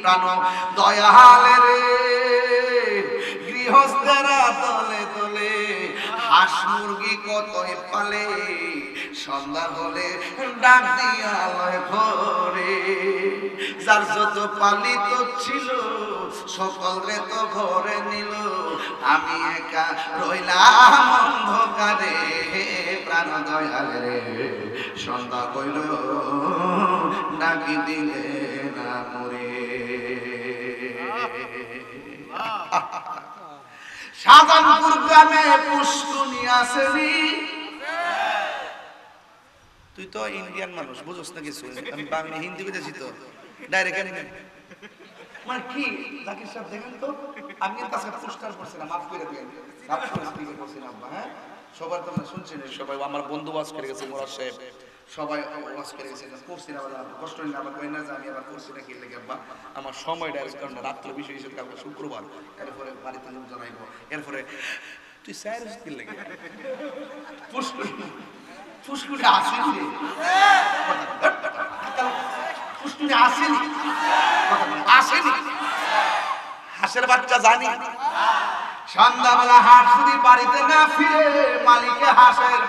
প্রাণ দয়ালে রে গৃহস্থেরা তলে তলে হাঁস মুরগি কতই পালে সন্ধ্যা হলে ডাক দিয়া লয় ঘরে যার যত পালিত ছিল সকলে তো ঘরে নিল আমি একা রইলাম অন্ধকারে প্রাণ দয়ালে রে সন্ধ্যা কইল ডাকি দিলে না মরে শাহজাহানপুর গ্রামে পুষ্কুনি আসেনি তুই তো ইন্ডিয়ান মানুষ বুঝছ না কিছু আমি বাংলা হিন্দি বুঝেছি তো ডাইরেক্ট মানে কি জাকির সাহেব দেখেন তো আমি কিন্তু আজকে পুরস্কার করছিলাম মাফ করে দিবেন মাফ করে স্পিকার করছিলাম হ্যাঁ সবার তো আমরা শুনছেন সবাই আমার বন্ধু ওয়াজ করে গেছে মোরাদ সাহেব সবাই ওয়াজ করে গেছে করছি না কষ্ট নিয়ে আবার কই না যে আমি আবার করছি না কি লেগে আব্বা আমার সময় ডাইরেক্ট কারণ রাত্রে বিষয় হিসেবে কালকে শুক্রবার এরপরে বাড়িতে লোক জানাইবো এরপরে তুই স্যার কি লেগে ফুসকুনি আসেনি ফুসকুনি আসেনি আসেনি হাঁসের বাচ্চা জানি সন্ধ্যাবেলা হাঁস যদি বাড়িতে না ফিরে মালিকে হাঁসের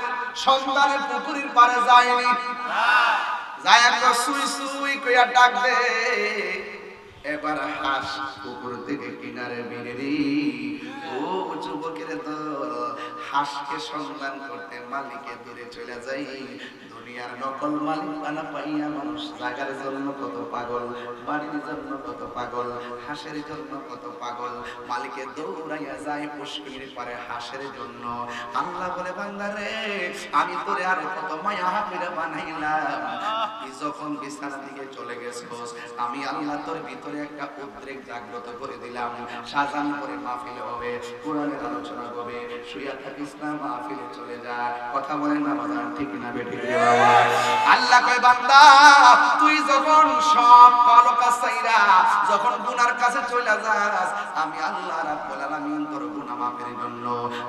সন্তানের পুকুরের পারে যায়নি যায় একটা সুই সুই কইয়া ডাক দে এবার হাঁস পুকুর থেকে কিনারে বেরিয়ে ও যুবকের দল হাঁসকে সন্ধান করতে মালিকে দূরে চলে যাই দুনিয়ার নকল মালিক বানা পাইয়া মানুষ জাগার জন্য কত পাগল বাড়ির জন্য কত পাগল হাঁসের জন্য কত পাগল মালিকে দৌড়াইয়া যায় পুষ্করির পারে হাঁসের জন্য আল্লাহ বলে বান্দা রে আমি তোরে আর কত মায়া করে বানাইলাম তুই যখন বিছানা দিকে চলে গেছিস আমি আল্লাহ তোর ভিতরে একটা উদ্রেক জাগ্রত করে দিলাম সাজান করে মাহফিল হবে কোরআনের আলোচনা হবে শুইয়া থাকিস না মাহফিলে চলে যা কথা বলেন না বাজান ঠিক না বেঠিক রে বাবা আল্লাহ কয় বান্দা তুই যখন সব কলকা সাইরা যখন গুনার কাছে চলে যাস আমি আল্লাহ রাব্বুল আলামিন তোর গুনাহ মাফের জন্য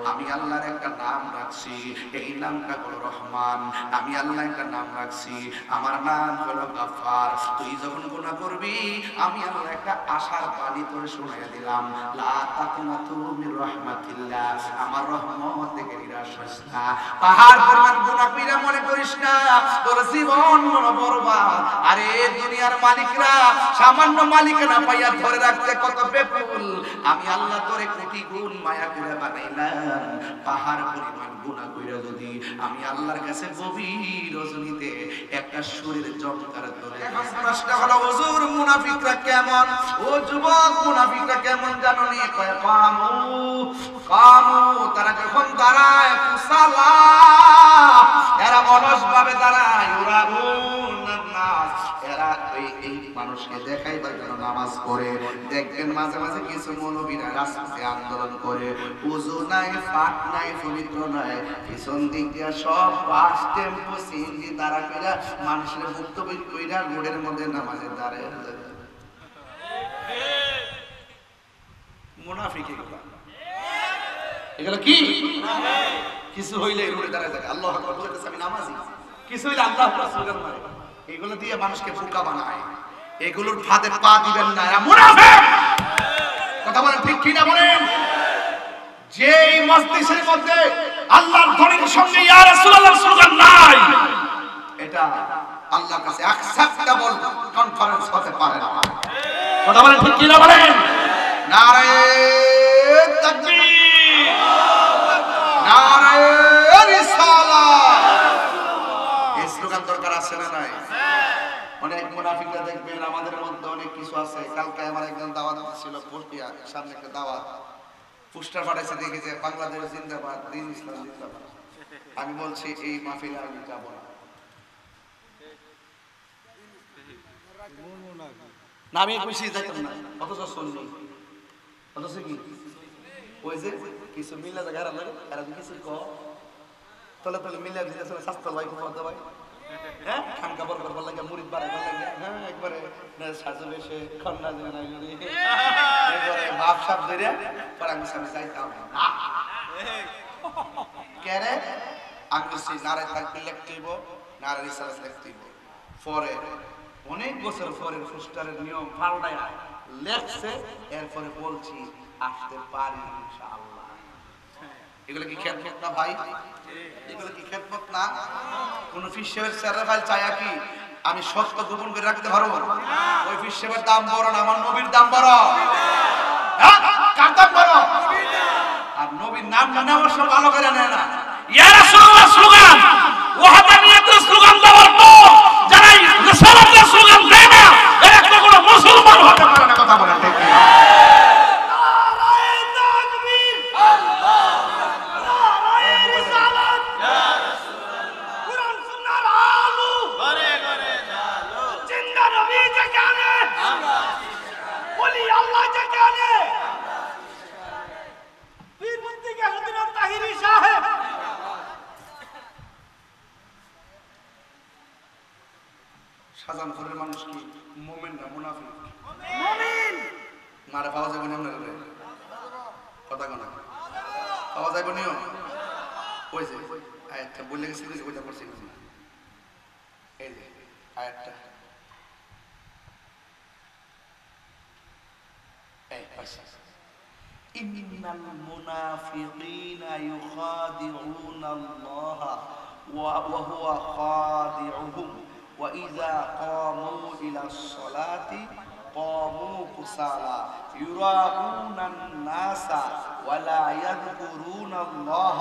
আমি আল্লাহর একটা নাম রাখছি এই নামটা হলো রহমান আমি আল্লাহ একটা নাম রাখছি আমার নাম হলো গাফফার তুই যখন গুনাহ করবি আমি আল্লাহ একটা আশার বাণী তোর শোনাইয়া দিলাম লা তাকনাতু মির রাহমাতিল্লাহ আমার রহমত থেকে নিরাশ হইস না পাহাড় পরিমাণ গুনাহ কইরা মনে করিস না তোর জীবন মনে বরবাদ আরে দুনিয়ার মালিকরা সামান্য মালিকানা পাইয়া ধরে রাখতে কত বেকুল আমি আল্লাহ তোরে কোটি গুণ মায়া করে বানাইলাম পাহাড় পরিমাণ গুনাহ কইরা যদি আমি আল্লাহর কাছে গভীর রজনীতে একটা সুরের জমকার তোরে প্রশ্ন হলো হুজুর মুনাফিকরা কেমন ও যুবক মুনাফিকরা কেমন জানো নি কয় কামু তারা যখন দাঁড়ায় কুসালা এরা অলস ভাবে দাঁড়ায় ওরা নামাজ এরা এই মানুষকে দেখাইবার জন্য নামাজ পড়ে দেখবেন মাঝে মাঝে কিছু মৌলবীরা রাস্তায় আন্দোলন করে ওযু নাই পাক নাই পবিত্র নাই পিছন দিক দিয়া সব বাস টেম্পো সিএনজি দ্বারা কইরা মানুষের ভুক্তভোগী কইরা রোডের মধ্যে নামাজে দাঁড়ায় মুনাফিক এগুলো কি কিছু হইলে রোডে দাঁড়ায় থাকে আল্লাহু আকবার বলতেছে আমি নামাজি কিছু হইলে আল্লাহু আকবার স্লোগান মারে এগুলো দিয়ে মানুষকে বোকা বানায় এগুলোর ফাঁদে পা দিবেন না এরা মুনাফিক কথা বলেন ঠিক কি না বলেন যেই মজলিসের মধ্যে আল্লাহর ধ্বনির সঙ্গে ইয়া রাসূলুল্লাহ স্লোগান নাই এটা আল্লাহর কাছে অ্যাকসেপ্টেবল কনফারেন্স হতে পারে না কথা বলেন ঠিক কি না বলেন নারে তাকবীর নারে রিসালাত এই স্লোগান দরকার আছে না নাই অনেক মুনাফিকরা দেখবেন আমাদের মধ্যে অনেক কিছু আছে কালকে আমার একজন দাওয়াত ছিল পটিয়া সামনে একটা দাওয়াত পোস্টার পাঠাইছে দেখে যে বাংলাদেশ জিন্দাবাদ দিন ইসলাম জিন্দাবাদ আমি বলছি এই মাহফিলে আমি যাব না না আমি খুশি যাইতাম না অথচ শুননি অথচ কি ওই যে কিছু মিলা জায়গা লাগে আর কিছু তলে তলে মিলা দিলে স্বাস্থ্য ভাই খুব ভাই হ্যাঁ খান কাপড় করবার লাগে মুড়িদ বাড়াইবার লাগে হ্যাঁ একবারে সাজু বেশে খন্ডা দিয়ে নাই একবারে ভাব সাপ ধরে পরে আমি সামনে যাইতাম না কেরে আমি সেই নারায় থাকবি লিখতে হইব নারায় রিসার্চ লিখতে হইব পরে অনেক বছর পরে পোস্টারের নিয়ম পাল্টায় লেখছে, এরপরে বলছি আসতে পারি ইনশাআল্লাহ। এগুলো কি খেদমত না ভাই? এগুলো কি খেদমত না? কোন পীর সাহেবের চেহারা ফাইল চায়া কি আমি সত্য গোপন করে রাখতে পারবো? ওই পীর সাহেবের দাম বড় না, আমার নবীর দাম বড়। হ্যাঁ, কার দাম বড়? আর নবীর নাম না নেওয়ার সব ভালো করে নেয় না। ইয়া রাসূলুল্লাহ স্লোগান, ওয়াহাদানিয়াতের স্লোগান দেওয়ার পর যারা রিসালাতের স্লোগান দেয় না, এরা কখনো মুসলমান হতে পারে না। কথা বলেন ঠিক কি? শাহজাহানপুরের মানুষ কি মুমিন না মুনাফিক? মুমিন। মারে পাওয়া যাবে না রে, কথা কোনা পাওয়া যাবে না। ওই যে আয়াতটা বলে গেছি, ওইটা পড়ছি না। এই যে আয়াতটা, এই পাশে ইন্নাল মুনাফিকিনা ইউখাদিউনা আল্লাহ ওয়া হুয়া খাদিউহুম وإذا قاموا إلى الصلاة قاموا كسالى يراءون الناس ولا يذكرون الله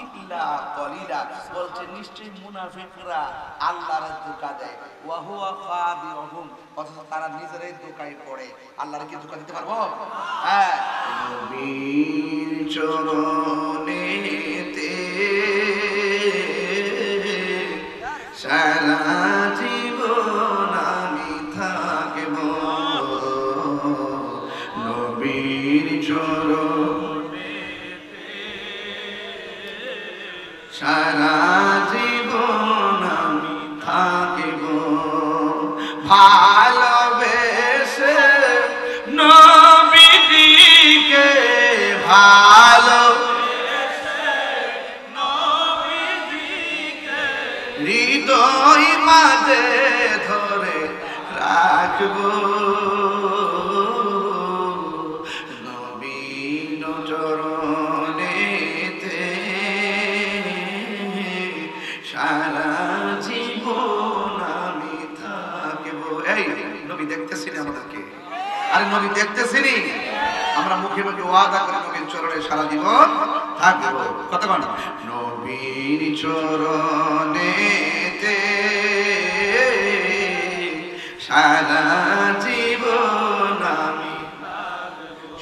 إلا قليلا। বলছে নিশ্চয়ই মুনাফিকরা আল্লাহর ধোঁকা দেয়, ওয়া হুয়া খাদিউহুম, অথচ তারা নিজেরাই ধোঁকায় পড়ে। আল্লাহর কি ধোঁকা দিতে পারবো? হ্যাঁ। নবীর চরণেতে সারা জীবন আমি থাকব, নবীর চরণেতে সারা জীবন আমি থাকব, ভালোবেসে নবীজিকে ভালো হৃদয় মাঝে ধরে রাখব, নবীন চরণেতে সারা জীবন আমি থাকব। এই নবী দেখতেছিনি আমাদেরকে? আরে নবী দেখতেছিনি? আমরা মুখে মুখে ওয়াদা করে নবীর চরণে সারা জীবন থাকব। কতক্ষণ? নবীর চরণেতে সারা জীবন আমি,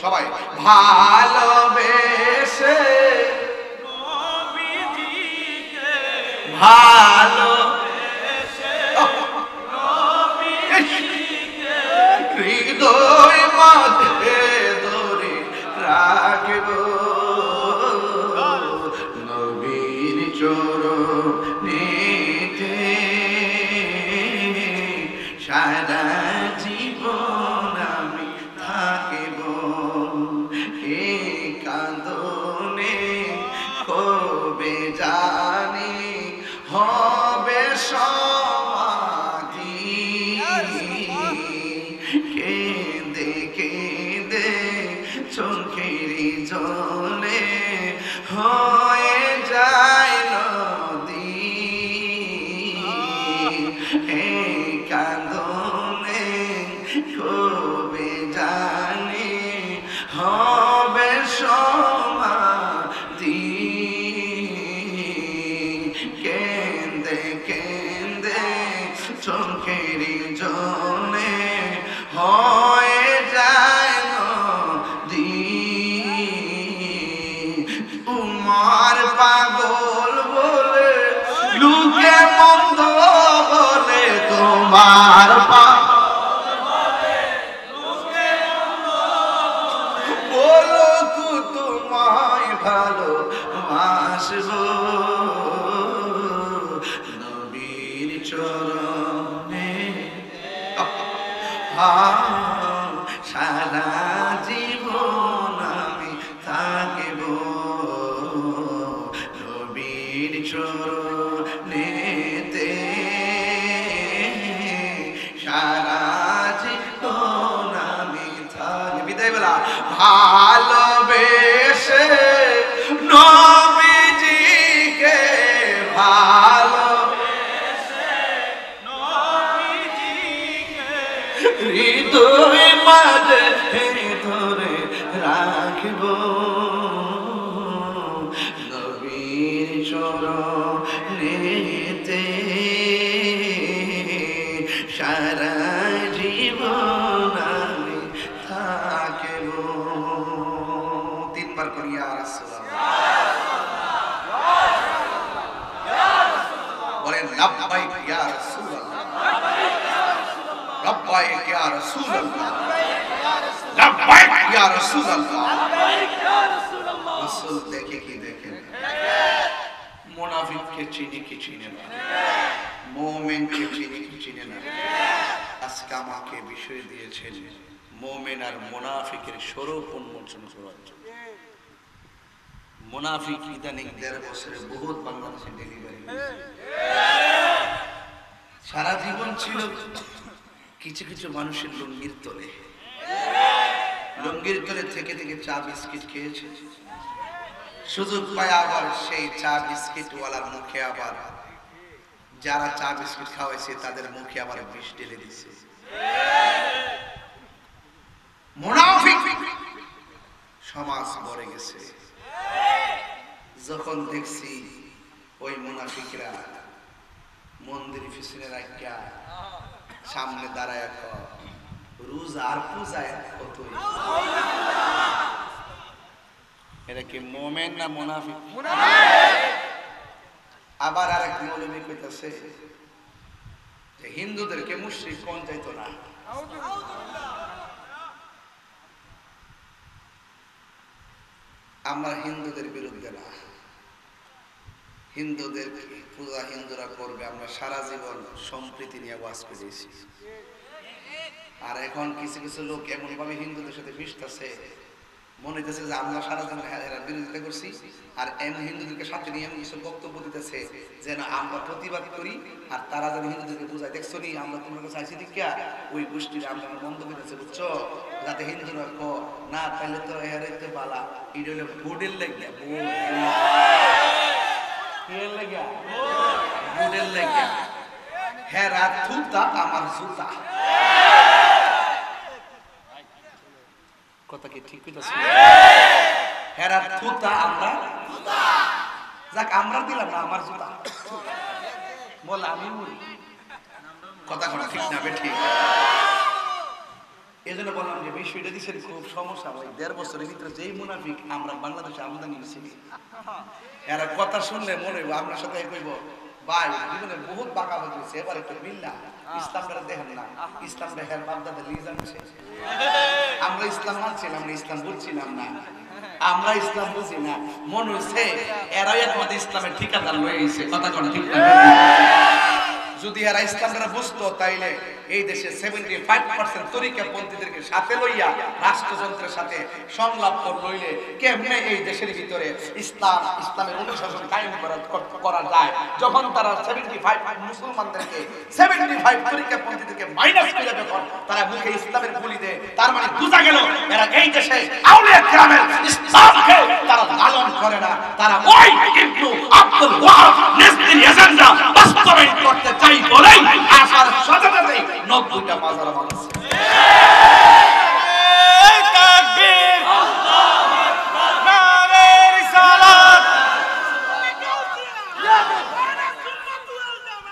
সবাই ভালোবেসে নবীজিকে ভালোবেসে নবীজিকে হৃদয় মাঝে ধরে রাখব, নবীর চরণেতে সারা জীবন আমি থাকব। এই কাঁদনে কবে জানি হবে সমাধি, কেঁদে কেঁদে চোখের জলে হয়ে যায় নদী, এই কাঁদনে কবে জানি হবে সমাধি, কেঁদে কেঁদে চোখের জলে হয়ে যায় নদী। উমর পাগল বলে লোকে মন্দ বলে, তোমার বলো তোমায় ভালো বাসবো, নবীর চরণে সারা জীবন আমি থাকব, নবীর চরণেতে সারা জীবন আমি বিদায় বেলা ভালোবেসে নবীজিকে ভালোবেসে নবীজিকে হৃদয় মাঝে ধরে রাখব নবীর চরণেতে সারা জীবন আমি থাকব। তিনবার করি ইয়া রাসূলুল্লাহ বলেন লাব্বাইক ইয়া রাসূলুল্লাহ লাব্বাইক ইয়া রাসূলুল্লাহ লাব্বাইক ইয়া রাসূলুল্লাহ। রাসূল দেখে কি দেখেন মুনাফিককে চিনি কি চিনে না মুমিনকে চিনি কি চিনে না। আজকে আমাকে বিষয় দিয়েছেন মুমিন আর মুনাফিকের স্বরূপ উন্মোচন করার জন্য। মুনাফিক ইদানিং ১.৫ বছরে বহুত বাংলাদেশে ডেলিভারি সারা জীবন ছিল কিছু কিছু মানুষের লুঙ্গির তলে থেকে থেকে চা বিস্কিট খেয়েছে। সুযোগ পায় আবার সেই চা বিস্কিট ওয়ালার মুখে আবার যারা চা বিস্কিট খাওয়াইছে তাদের মুখে আবার বিষ ঢেলে দিছে। মুনাফিক সমাজ ভরে গেছে। যখন দেখছি ওই মুনাফিকরা মন্দির পিছনে রাখিয়া সামনে দাঁড়ায় রোজা আর পূজায় কতই এটা কি মুমিন না মুনাফিক? আবার আরেক মৌলবী কইতাছে যে হিন্দুদেরকে মুশরিক কোন চাইতো না। আমরা হিন্দুদের বিরুদ্ধে না, হিন্দুদের পূজা হিন্দুরা করবে, আমরা সারা জীবন সম্প্রীতি নিয়ে ওয়াজ করেছি। আর এখন কিছু কিছু লোক এমন ভাবে হিন্দুদের সাথে মিশতেছে মনে হইতেছে যে আমরা সারা জীবন বিরোধিতা করছি, আর এমন হিন্দুদেরকে সাথে নিয়ে এমন কিছু বক্তব্য দিতেছে যেন আমরা প্রতিবাদ করি আর তারা যেন হিন্দুদেরকে বুঝায়। দেখছো নি আমরা তোমাকে চাইছি দেখিয়া ওই গোষ্ঠীর আমরা বন্ধ করেছে বুঝছো, যাতে হিন্দুরা না তাইলে তো হেরাইতে পালা। এটা হলো ভোটের লেগিয়া ভোটের লেগিয়া হেরা থুতা আমার জুতা। কথা কি ঠিক হইতাছে? হেরার থুতা আমরা যাক আমরা দিলাম না আমার জুতা বল আমি কথা কথা ঠিক না বে ঠিক। এই জন্য বললাম যে বিষয়টা দিচ্ছেন খুব সমস্যা হয়। ১.৫ বছরের ভিতরে যেই মুনাফিক আমরা বাংলাদেশে আমদানি হয়েছি এরা কথা শুনলে মনে হইব আপনার সাথে কইব ভাই জীবনে বহুত বাঁকা হয়েছে এবার একটু মিল্লা ইসলামটা দেখেন না, ইসলামটা হের বাপদাদা লিয়ে জানছে। আমরা ইসলাম মানছিলাম না, ইসলাম বলছিলাম না, আমরা ইসলাম বুঝি না। মনে হচ্ছে এরাই একমাত্র ইসলামের ঠিকাদার লয়ে গেছে। কথা কোন ঠিক না? যদি এরা ইসলামটা বুঝতো তাইলে এই দেশে 75% তরিকাপন্থীদেরকে সাথে লইয়া রাষ্ট্রযন্ত্রের সাথে সংলাপ লইলে কেমনে এই দেশের ভিতরে ইসলামের অনুশাসন কায়েম করা যায়। যখন তারা 75 মুসলমানদেরকে 75 তরিকাপন্থীদেরকে মাইনাস করে যখন তারা মুখে ইসলামের বলি দেয়, তার মানে বোঝা গেল এরা এই দেশে আউলিয়া কেরামের ইসলামকে তারা লালন করে না। তারা ওই কিন্তু আব্দুল ওয়াহাব নেসবির এজেন্ডা বাস্তবায়ন করতে চাই বলেই আসার সাথে সাথেই 90টা মাজার বানাচ্ছে। তাকবীর, আল্লাহু আকবার, নারে রিসালাত,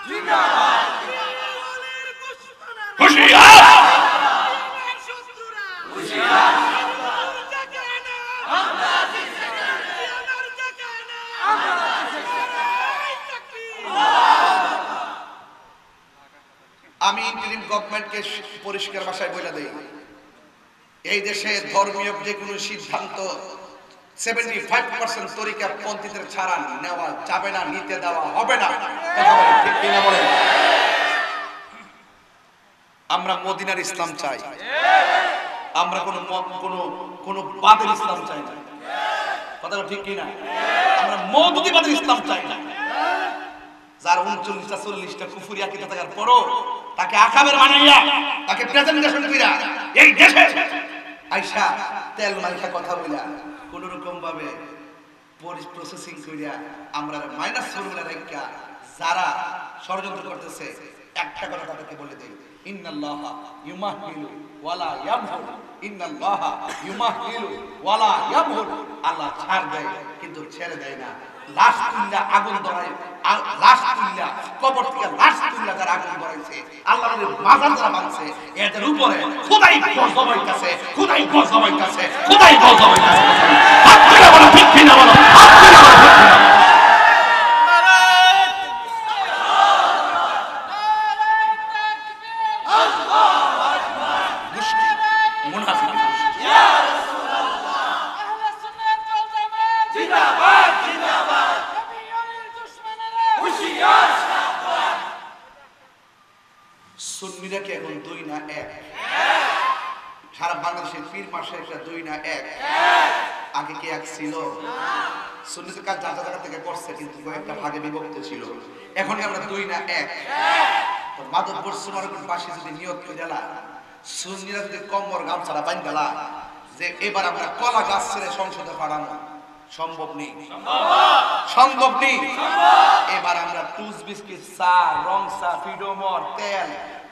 জিন্দাবাদ, হুশিয়ার, হুশিয়ার, আমি ইন্টারিম গভর্নমেন্টকে পরিষ্কার ভাষায় বলে দেই, এই দেশে ধর্মীয় যে কোনো সিদ্ধান্ত 75% তরিকাপন্থীদের ছাড়া নেওয়া যাবে না, নিতে দেওয়া হবে না। কথা বলেন ঠিক কিনা বলেন? আমরা মদিনার ইসলাম চাই, আমরা কোনো বাদের ইসলাম চাই না। কথা ঠিক কিনা? আমরা মওদুদিবাদের ইসলাম চাই না। যার 39টা 40টা কুফরি আকীদা থাকার পরও তাকে আকাবের বানাইয়া তাকে প্রেজেন্টেশন কইরা এই দেশে আইসা তেল মাইখা কথা বইলা কোন রকম ভাবে প্রসেসিং কইরা আমরা মাইনাস ফর্মুলা রেখা যারা ষড়যন্ত্র করতেছে একটা কথা তাদেরকে বলে দেই, ইন্নাল্লাহা ইউমাহিলু ওয়ালা ইয়ামহুল, ইন্নাল্লাহা ইউমাহিলু ওয়ালা ইয়ামহুল। আল্লাহ ছাড় দেয় কিন্তু ছেড়ে দেয় না। লাশ তুল্লা আগুন ধরায়, লাশ তুল্লা কবর থেকে লাশ তুল্লা যারা আগুন ধরাইছে, আল্লাহর মাজার যারা বানছে, এদের উপরে খোদাই গজব হইতাছে, খোদাই গজব হইতাছে, খোদাই গজব হইতাছে। হাত তুলে বলো ঠিক কিনা বলো, হাত তুলে বলো ঠিক কিনা। সুন্নিরা কি এখন দুই না এক? সারা বাংলাদেশের পীর মাসে একটা দুই না এক? আগে কি এক ছিল? সুন্নিদের কাজ জায়গা জায়গা থেকে করছে কিন্তু কয়েকটা ভাগে বিভক্ত ছিল। এখন আমরা দুই না এক? তো মাধবপুর সুনারগঞ্জ বাসী যদি নিয়ত করে দিলা, সুন্নিরা যদি কম্বর গামছাড়া বাইন দিলা যে এবার আমরা কলা গাছ ছেড়ে সংসদে পাঠানো, সম্ভব নেই, সম্ভব নেই। এবার আমরা টুস বিস্কিট, চা, রং চা, ফিডোমর, তেল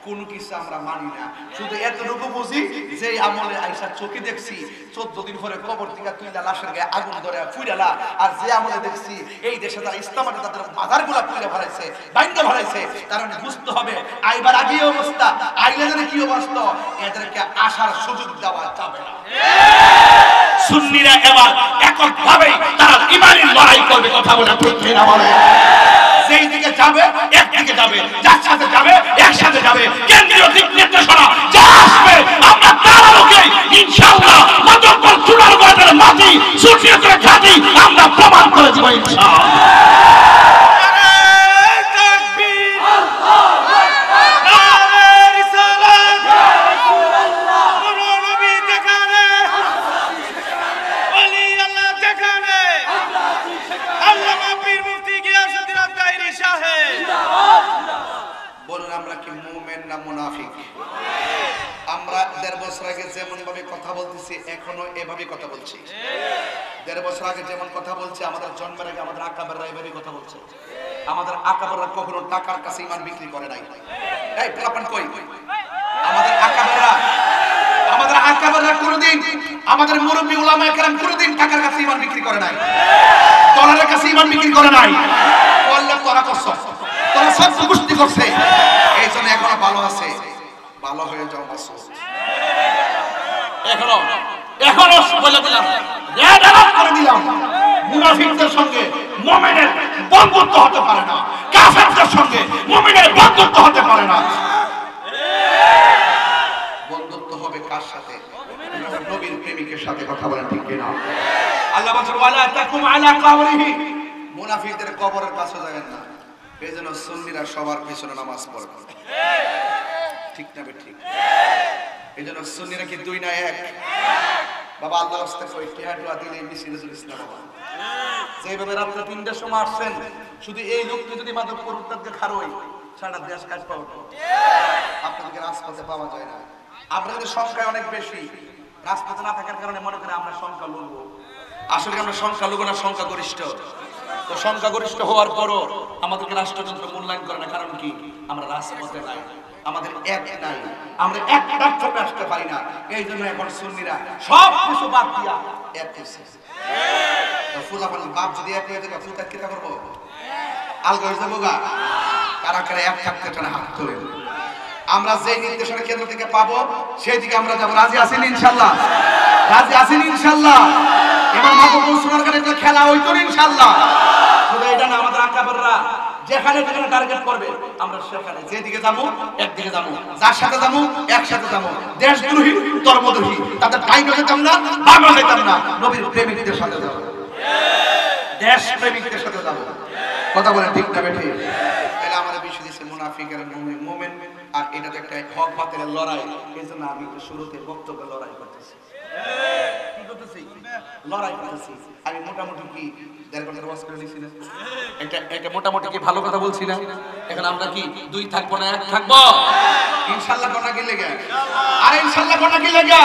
কোন কিছু আমরা মানি না। শুধু এতটুকু বুঝি যে আমলে আইসা চোখে দেখছি 14 দিন পরে কবর থেকে তুইলা লাশের গায়ে আগুন ধরে ফুইরালা, আর যে আমলে দেখছি এই দেশে তারা ইসলামাতে তাদের মাজারগুলা পুইরা ভরাইছে, বাইন্দা ভরাইছে, কারণ বুঝতে হবে আইবার আগে অবস্থা, আইলে যেন কি অবস্থা, এদেরকে আসার সুযোগ দেওয়া যাবে না। সুন্নিরা এবার এককভাবে তারা ইমানের লড়াই করবে, কথা বলে ঠিক না বলে? যেই দিকে যাবে একদিকে যাবে, যার সাথে যাবে একসাথে যাবে। কেন্দ্রীয় দিক নির্দেশনা যা আসবে আমরা তার আলোকে ইনশাআল্লাহ মাধবপুর সুনারগঞ্জের মাটি সুন্নিয়তের ঘাঁটি আমরা প্রমাণ করে দেব ইনশাআল্লাহ। বলুন আমরা কি মুমিন না মুনাফিক? আমরা 1.5 বছর আগে যেমন ভাবে কথা বলতেছি এখনো এভাবে কথা বলছি। 1.5 বছর আগে যেমন কথা বলছি, আমাদের জন্মের আগে আমাদের আকাবেররা এভাবে কথা বলছে। আমাদের আকাবেররা কখনো টাকার কাছে ঈমান বিক্রি করে নাই। এই পোলাপান কই? আমাদের আকাবেররা কোনদিন, আমাদের মুরব্বি উলামায়ে কেরাম কোনদিন টাকার কাছে ঈমান বিক্রি করে নাই, ডলারের কাছে ঈমান বিক্রি করে নাই। বললে তোরা করছ, তোরা সব গোষ্ঠী করছে, এই জন্য এখনো ভালো আছে। ভালো হয়ে যাও মাসুদ, এখনো বলে দিলাম, রেড অ্যালার্ট করে দিলাম, মুনাফিকদের সঙ্গে মুমিনের বন্ধুত্ব হতে পারে না, কাফেরদের সঙ্গে মুমিনের বন্ধুত্ব হতে পারে না। বন্ধুত্ব হবে কার সাথে? নবীর প্রেমিকের সাথে, কথা বলেন ঠিক কিনা? আল্লাহ বলেন ওয়ালা তাকুম আলা কবরিহি, মুনাফিকদের কবরের কাছে যাবেন না। এইজন্য সুন্নিরা সবার পিছনে নামাজ পড়বে, ঠিক না ঠিক? এইজন্য সুন্নিরা কি দুই না এক? বাবা আল্লাহর রাস্তায় কই টিয়াটুয়া দিলে মিছিলুল ইসলাম বাবা যেভাবে রাত্রে 3টার সময় আসছেন, শুধু এই লোককে যদি মাধবপুর উত্তরকে খারোই সারা দেশ কাজ পাবো, আপনাদেরকে রাজপথে পাওয়া যায় না। আপনাদের সংখ্যা অনেক বেশি, রাজপথে না থাকার কারণে মনে করে আমরা সংখ্যা লঘু। আসলে আমরা সংখ্যা লঘু না, সংখ্যা গরিষ্ঠ। তো সংখ্যাগরিষ্ঠ হওয়ার পরও আমাদেরকে রাষ্ট্রযন্ত্র মূল্যায়ন করে না। কারণ কি? আমরা রাজপথে নাই, আমাদের এক নাই, আমরা একটা চোখে আসতে পারি না। এই জন্য এখন সুন্নিরা সব কিছু বাদ দিয়া এক হয়েছে। ফুলাফানি বাপ যদি এক হয়ে যায় ফুলটা কিতা করবো? আলগা হয়ে যাবো গা। কারা কারা এক থাকতে চান হাত তোলেন। আমরা যে নির্দেশনা কেন্দ্র থেকে পাবো সেই দিকে আমরা যাবো। রাজি আছেন ইনশাল্লাহ? রাজি আছেন ইনশাল্লাহ? এবার মাধবপুর সোনারগাঁয়ের খেলা হইতো ইনশাল্লাহ। শুধু এটা না, আমাদের আকাবেররা যেখানে যেখানে টার্গেট করবে আমরা সেখানে যেদিকে যাবো একদিকে যাবো, যার সাথে যাবো একসাথে যাবো। দেশদ্রোহী ধর্মদ্রোহী তাদের টাইমে যেতাম না, বাবা যেতাম না, নবীর প্রেমিকদের সাথে যাবো, দেশ প্রেমিকদের সাথে যাবো। কথা বলেন ঠিক না বেঠি? এটা আমাদের বিষয় দিচ্ছে মুনাফিক আর মুমিন, আর এটা তো একটা হক বাতিলের লড়াই। এই জন্য আমি শুরুতে বক্তব্য লড়াই করতেছি। কি করতেছি? লড়াই করতেছি। আমি মোটামুটি কি 1.5 ঘন্টার ওয়াজ করে দিছি না? একটা মোটামুটি কি ভালো কথা বলছি না? এখন আমরা কি 2 থাকবো না 1 থাকবো? ইনশাআল্লাহ কোনা কি লাগা? আরে ইনশাআল্লাহ কোনা কি লাগা?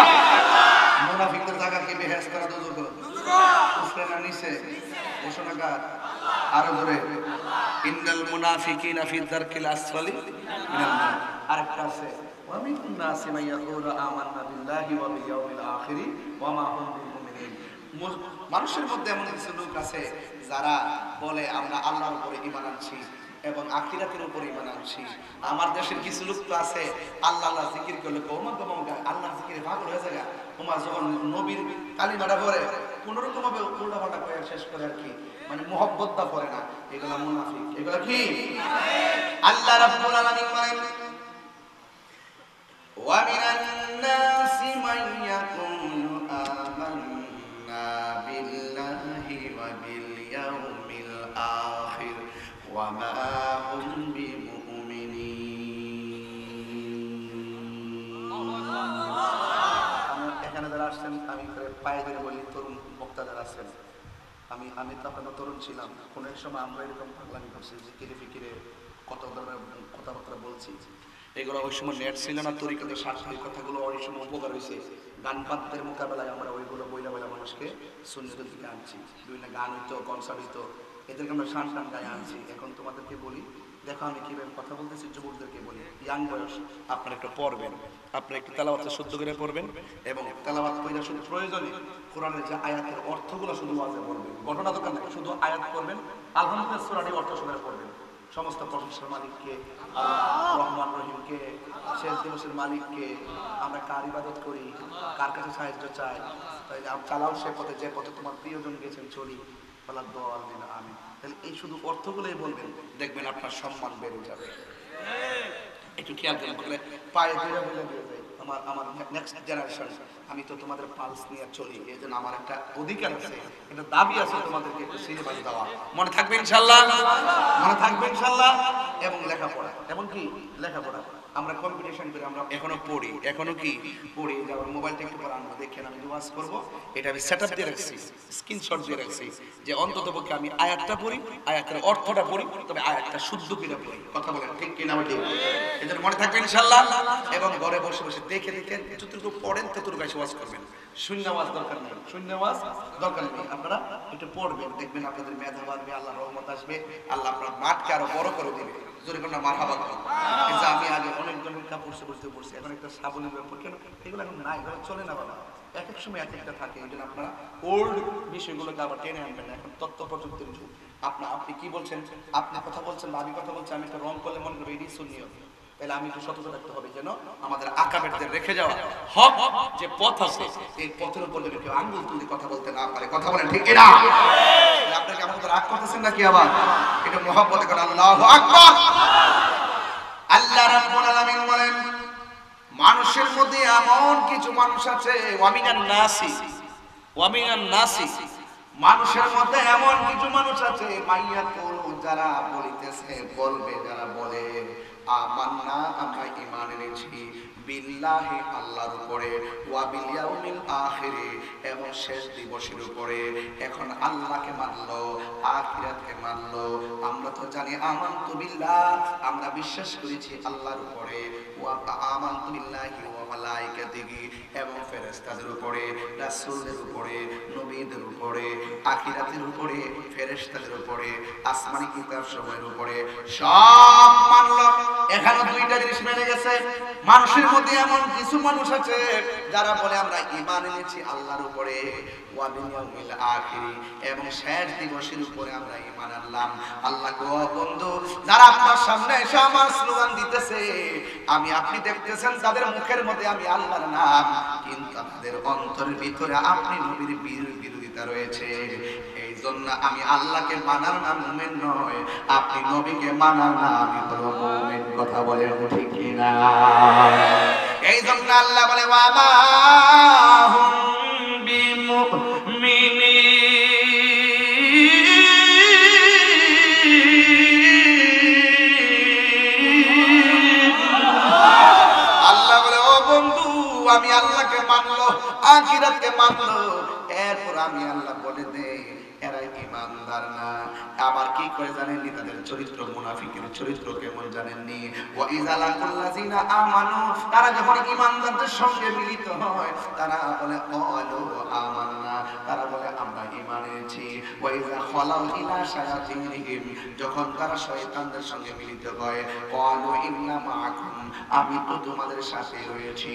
নিচে? ঘোষণাকার আরো জোরে, ইন্নাল মুনাফিকিনা ফি দারকিল আসফালি মিনাল নার। আরেকটা আছে, ওয়া মিনান নাসি মান ইয়াকুলু আমান্না বিল্লাহি ওয়া বিল ইয়াউমিল আখিরি ওয়া মা হুম বিমুমিনিন। মানুষের মধ্যে এমন কিছু লোক আছে যারা বলে আমরা আল্লাহর উপরে ঈমান আনছি এবং আখিরাতের উপরে ঈমান আনছি। আমার দেশের কিছু লোক তো আছে আল্লাহ আল্লাহ জিকির করলে ওমা গোমা আল্লাহর জিকিরে পাগল হয়ে যায়। ওমা যখন নবীর কালিমাটা পড়ে কোনোরকম ভাবে উল্টাপাল্টা করে শেষ করে আর কি, মানে মুহাব্বতটা পড়ে না। এগুলা মুনাফিক। এগুলা কি? আল্লাহ রাব্বুল আলামিন বলেন ওয়া মিনান নাসি মান ইয়াকুলু আমান্না বিল্লাহি ওয়া বিল ইয়াউমিল আখির ওয়া মা হুম বিমুমিনিন। এখানে যারা আসছেন আমি পায়ে ধরে বলি, তরুণ বক্তা যারা আছেন, আমি তখন তরুণ ছিলাম, কোনো এক সময় আমরা এরকম পাগলামি করছি, জিকিরে ফিকিরে কত ধরনের কথাবার্তা বলছি। এগুলো ওই সময় নেট ছিল না, তরিকাতে শাস্ত্রীয় কথাগুলো ওই সময় উপকার হয়েছে। গান বাদ্যের মোকাবেলায় আমরা ওইগুলো বইলা বইলা মানুষকে সুন্নতের দিকে আনছি। বিভিন্ন গান হইতো, কনসার্ট হইতো, এদেরকে আমরা শান টান গায়ে আনছি। এখন তোমাদেরকে বলি, দেখো আমি কিভাবে কথা বলতেছি, যুবকদেরকে বলি, ইয়াং বয়স, আপনারা একটু পড়বেন, আপনারা একটু তেলাওয়াতটা শুদ্ধ করে পড়বেন এবং তেলাওয়াত কইরা শুধু প্রয়োজনে কোরআনের যে আয়াতের অর্থগুলো শুধু ওয়াজে পড়বেন, ঘটনা দোকান থেকে শুধু আয়াত পড়বেন, আলহামদুলিল্লাহ সূরাটি অর্থ শুনে পড়বেন। সমস্ত প্রশংসার মালিককে, আল্লাহ রহমান রহিমকে, শেষ দিবসের মালিককে, আমরা কার ইবাদত করি, কার কাছে সাহায্য চাই, তাই চালাও সে পথে যে পথে তোমার প্রিয়জন গেছেন চলি, বলা দোয়া দিন আমি। তাহলে এই শুধু অর্থগুলোই বলবেন, দেখবেন আপনার সম্মান বেড়ে যাবে। একটু খেয়াল করে বললে পায়ে ধরে বলে দিয়ে যায় আমার নেক্সট জেনারেশন, আমি তো তোমাদের পালস নিয়ে চলি, এই জন্য আমার একটা অধিকার আছে, একটা দাবি আছে তোমাদেরকে একটু সিলেবাস দেওয়া। মনে থাকবে ইনশাআল্লাহ? মনে থাকবে ইনশাআল্লাহ? এবং লেখাপড়া, এবং কি লেখাপড়া আমরা কম্পিটিশন করে আমরা এখনো পড়ি, এখনো কি পড়ি। যেমন মোবাইলটা একটু পরে আনবো, দেখেন আমি ওয়াজ করবো, এটা আমি সেটআপ দিয়ে রাখছি, স্ক্রিনশট দিয়ে রাখছি, যে অন্তত পক্ষে আমি আয়াতটা পড়ি, আয়াতের অর্থটা পড়ি, তবে আয়াতটা শুদ্ধ করে পড়ি। কথা বলেন ঠিক কি না? ঠিক। এজন্য মনে থাকবে ইনশাআল্লাহ। এবং ঘরে বসে বসে দেখে দেখে যতটুকু পড়েন ততটুকু এসে ওয়াজ করবেন। শূন্য ওয়াজ দরকার নেই, শূন্য ওয়াজ দরকার নেই। আপনারা একটু পড়বেন, দেখবেন আপনাদের মেধা বাড়বে, আল্লাহর রহমত আসবে, আল্লাহ আপনার মাঠকে আরো বড় করে দিবে। জোরে কোন মারহাবা করুন। কিন্তু আমি আগে অনেক জনের কাপড় পড়ছি, এখন একটা সাবলীল ব্যাপার, কেন এগুলো এখন নাই, এগুলো চলে না বাবা। এক এক সময় এক একটা থাকে, এই জন্য আপনারা ওল্ড বিষয়গুলোকে আবার টেনে আনবেন না। এখন তথ্য প্রযুক্তির যুগ। আপনি কি বলছেন, আপনি কথা বলছেন বা আমি কথা বলছি, আমি একটা রং করলে মনে করবো এটাই সুন্নিয়ত, তাহলে আমি একটু সতর্ক থাকতে হবে যেন আমাদের আকাবেরদের রেখে যাওয়া হক যে পথ আছে, এই পথের উপর যেন কেউ আঙ্গুল তুলে কথা বলতে না পারে। কথা বলেন ঠিক না? আপনাকে আমাদের রাগ করতেছেন নাকি? আবার এটা মহব্বতে করেন আল্লাহু আকবার। আল্লাহ রাব্বুল আলামিন বলেন মানুষের মধ্যে এমন কিছু মানুষ আছে, ওয়ামিনান নাসি, মানুষের মধ্যে এমন কিছু মানুষ আছে, মাইয়াতুল, যারা বলিতেছে, বলবে, যারা বলে আমান্না, আমরা ঈমান এনেছি, বিল্লাহি, আল্লাহর উপরে, ওয়া বিল ইয়াউমিল আখিরি, এবং শেষ দিবসের উপরে। এখন আল্লাহকে মানলো, আখিরাতকে মানলো। আমরা তো জানি আমানতু বিল্লাহ, আমরা বিশ্বাস করেছি আল্লাহর উপরে, ওয়া আমানতু বিল্লাহি ওয়া মালাইকাতিহি, এবং ফেরেশতাদের উপরে, রাসূলদের উপরে, নবীদের উপরে, আখিরাতের উপরে, ফেরেশতাদের উপরে, আসমানি কিতাব সমূহের উপরে সব মানলো। এখানে দুইটা জিনিস মেনে গেছে। মানুষের মধ্যে এমন কিছু মানুষ আছে যারা বলে আমরা ঈমান এনেছি আল্লাহর উপরে, ওয়া বিল ইয়াউমিল আখিরি, এবং শেষ দিবসের উপরে আমরা ঈমান আনলাম। আল্লাহ গো বন্ধু, যারা আপনার সামনে এসে আমার স্লোগান দিতেছে, আপনি দেখতেছেন তাদের মুখের মধ্যে আমি আল্লাহর নাম, কিন্তু তাদের অন্তরের ভিতরে আপনি নবীর বিরোধিতা রয়েছে। এই জন্য আমি আল্লাহকে মানার নাম মুমিন নয়, আপনি নবীকে মানার নাম হলো মুমিন। কথা বলেন ঠিক কি না? এই জন্য আল্লাহ বলে ওয়া মা হুম বিমুমিনিন। আল্লাহ বলে ও বন্ধু, আমি আল্লাহকে মানলো, আখিরাতকে মানলো, এরপর আমি আল্লাহ বলে দেই এরা ইমানদার না। আবার কি করে জানেননি তাদের চরিত্র, মুনাফিকের চরিত্র কেমন জানেননি? ওয়া ইযা লাকুল্লাযিনা আমানু, তারা যখন ইমানদারদের সঙ্গে মিলিত হয় তারা বলে ক্বালু আমান্না, তারা বলে আমরা ঈমান এনেছি। ওয়া ইযা খালাউ ইলা শায়াতিনহিম, যখন তারা শয়তানদের সঙ্গে মিলিত হয় ক্বালু ইন্না মাআকুম, আমি তো তোমাদের সাথে রয়েছি।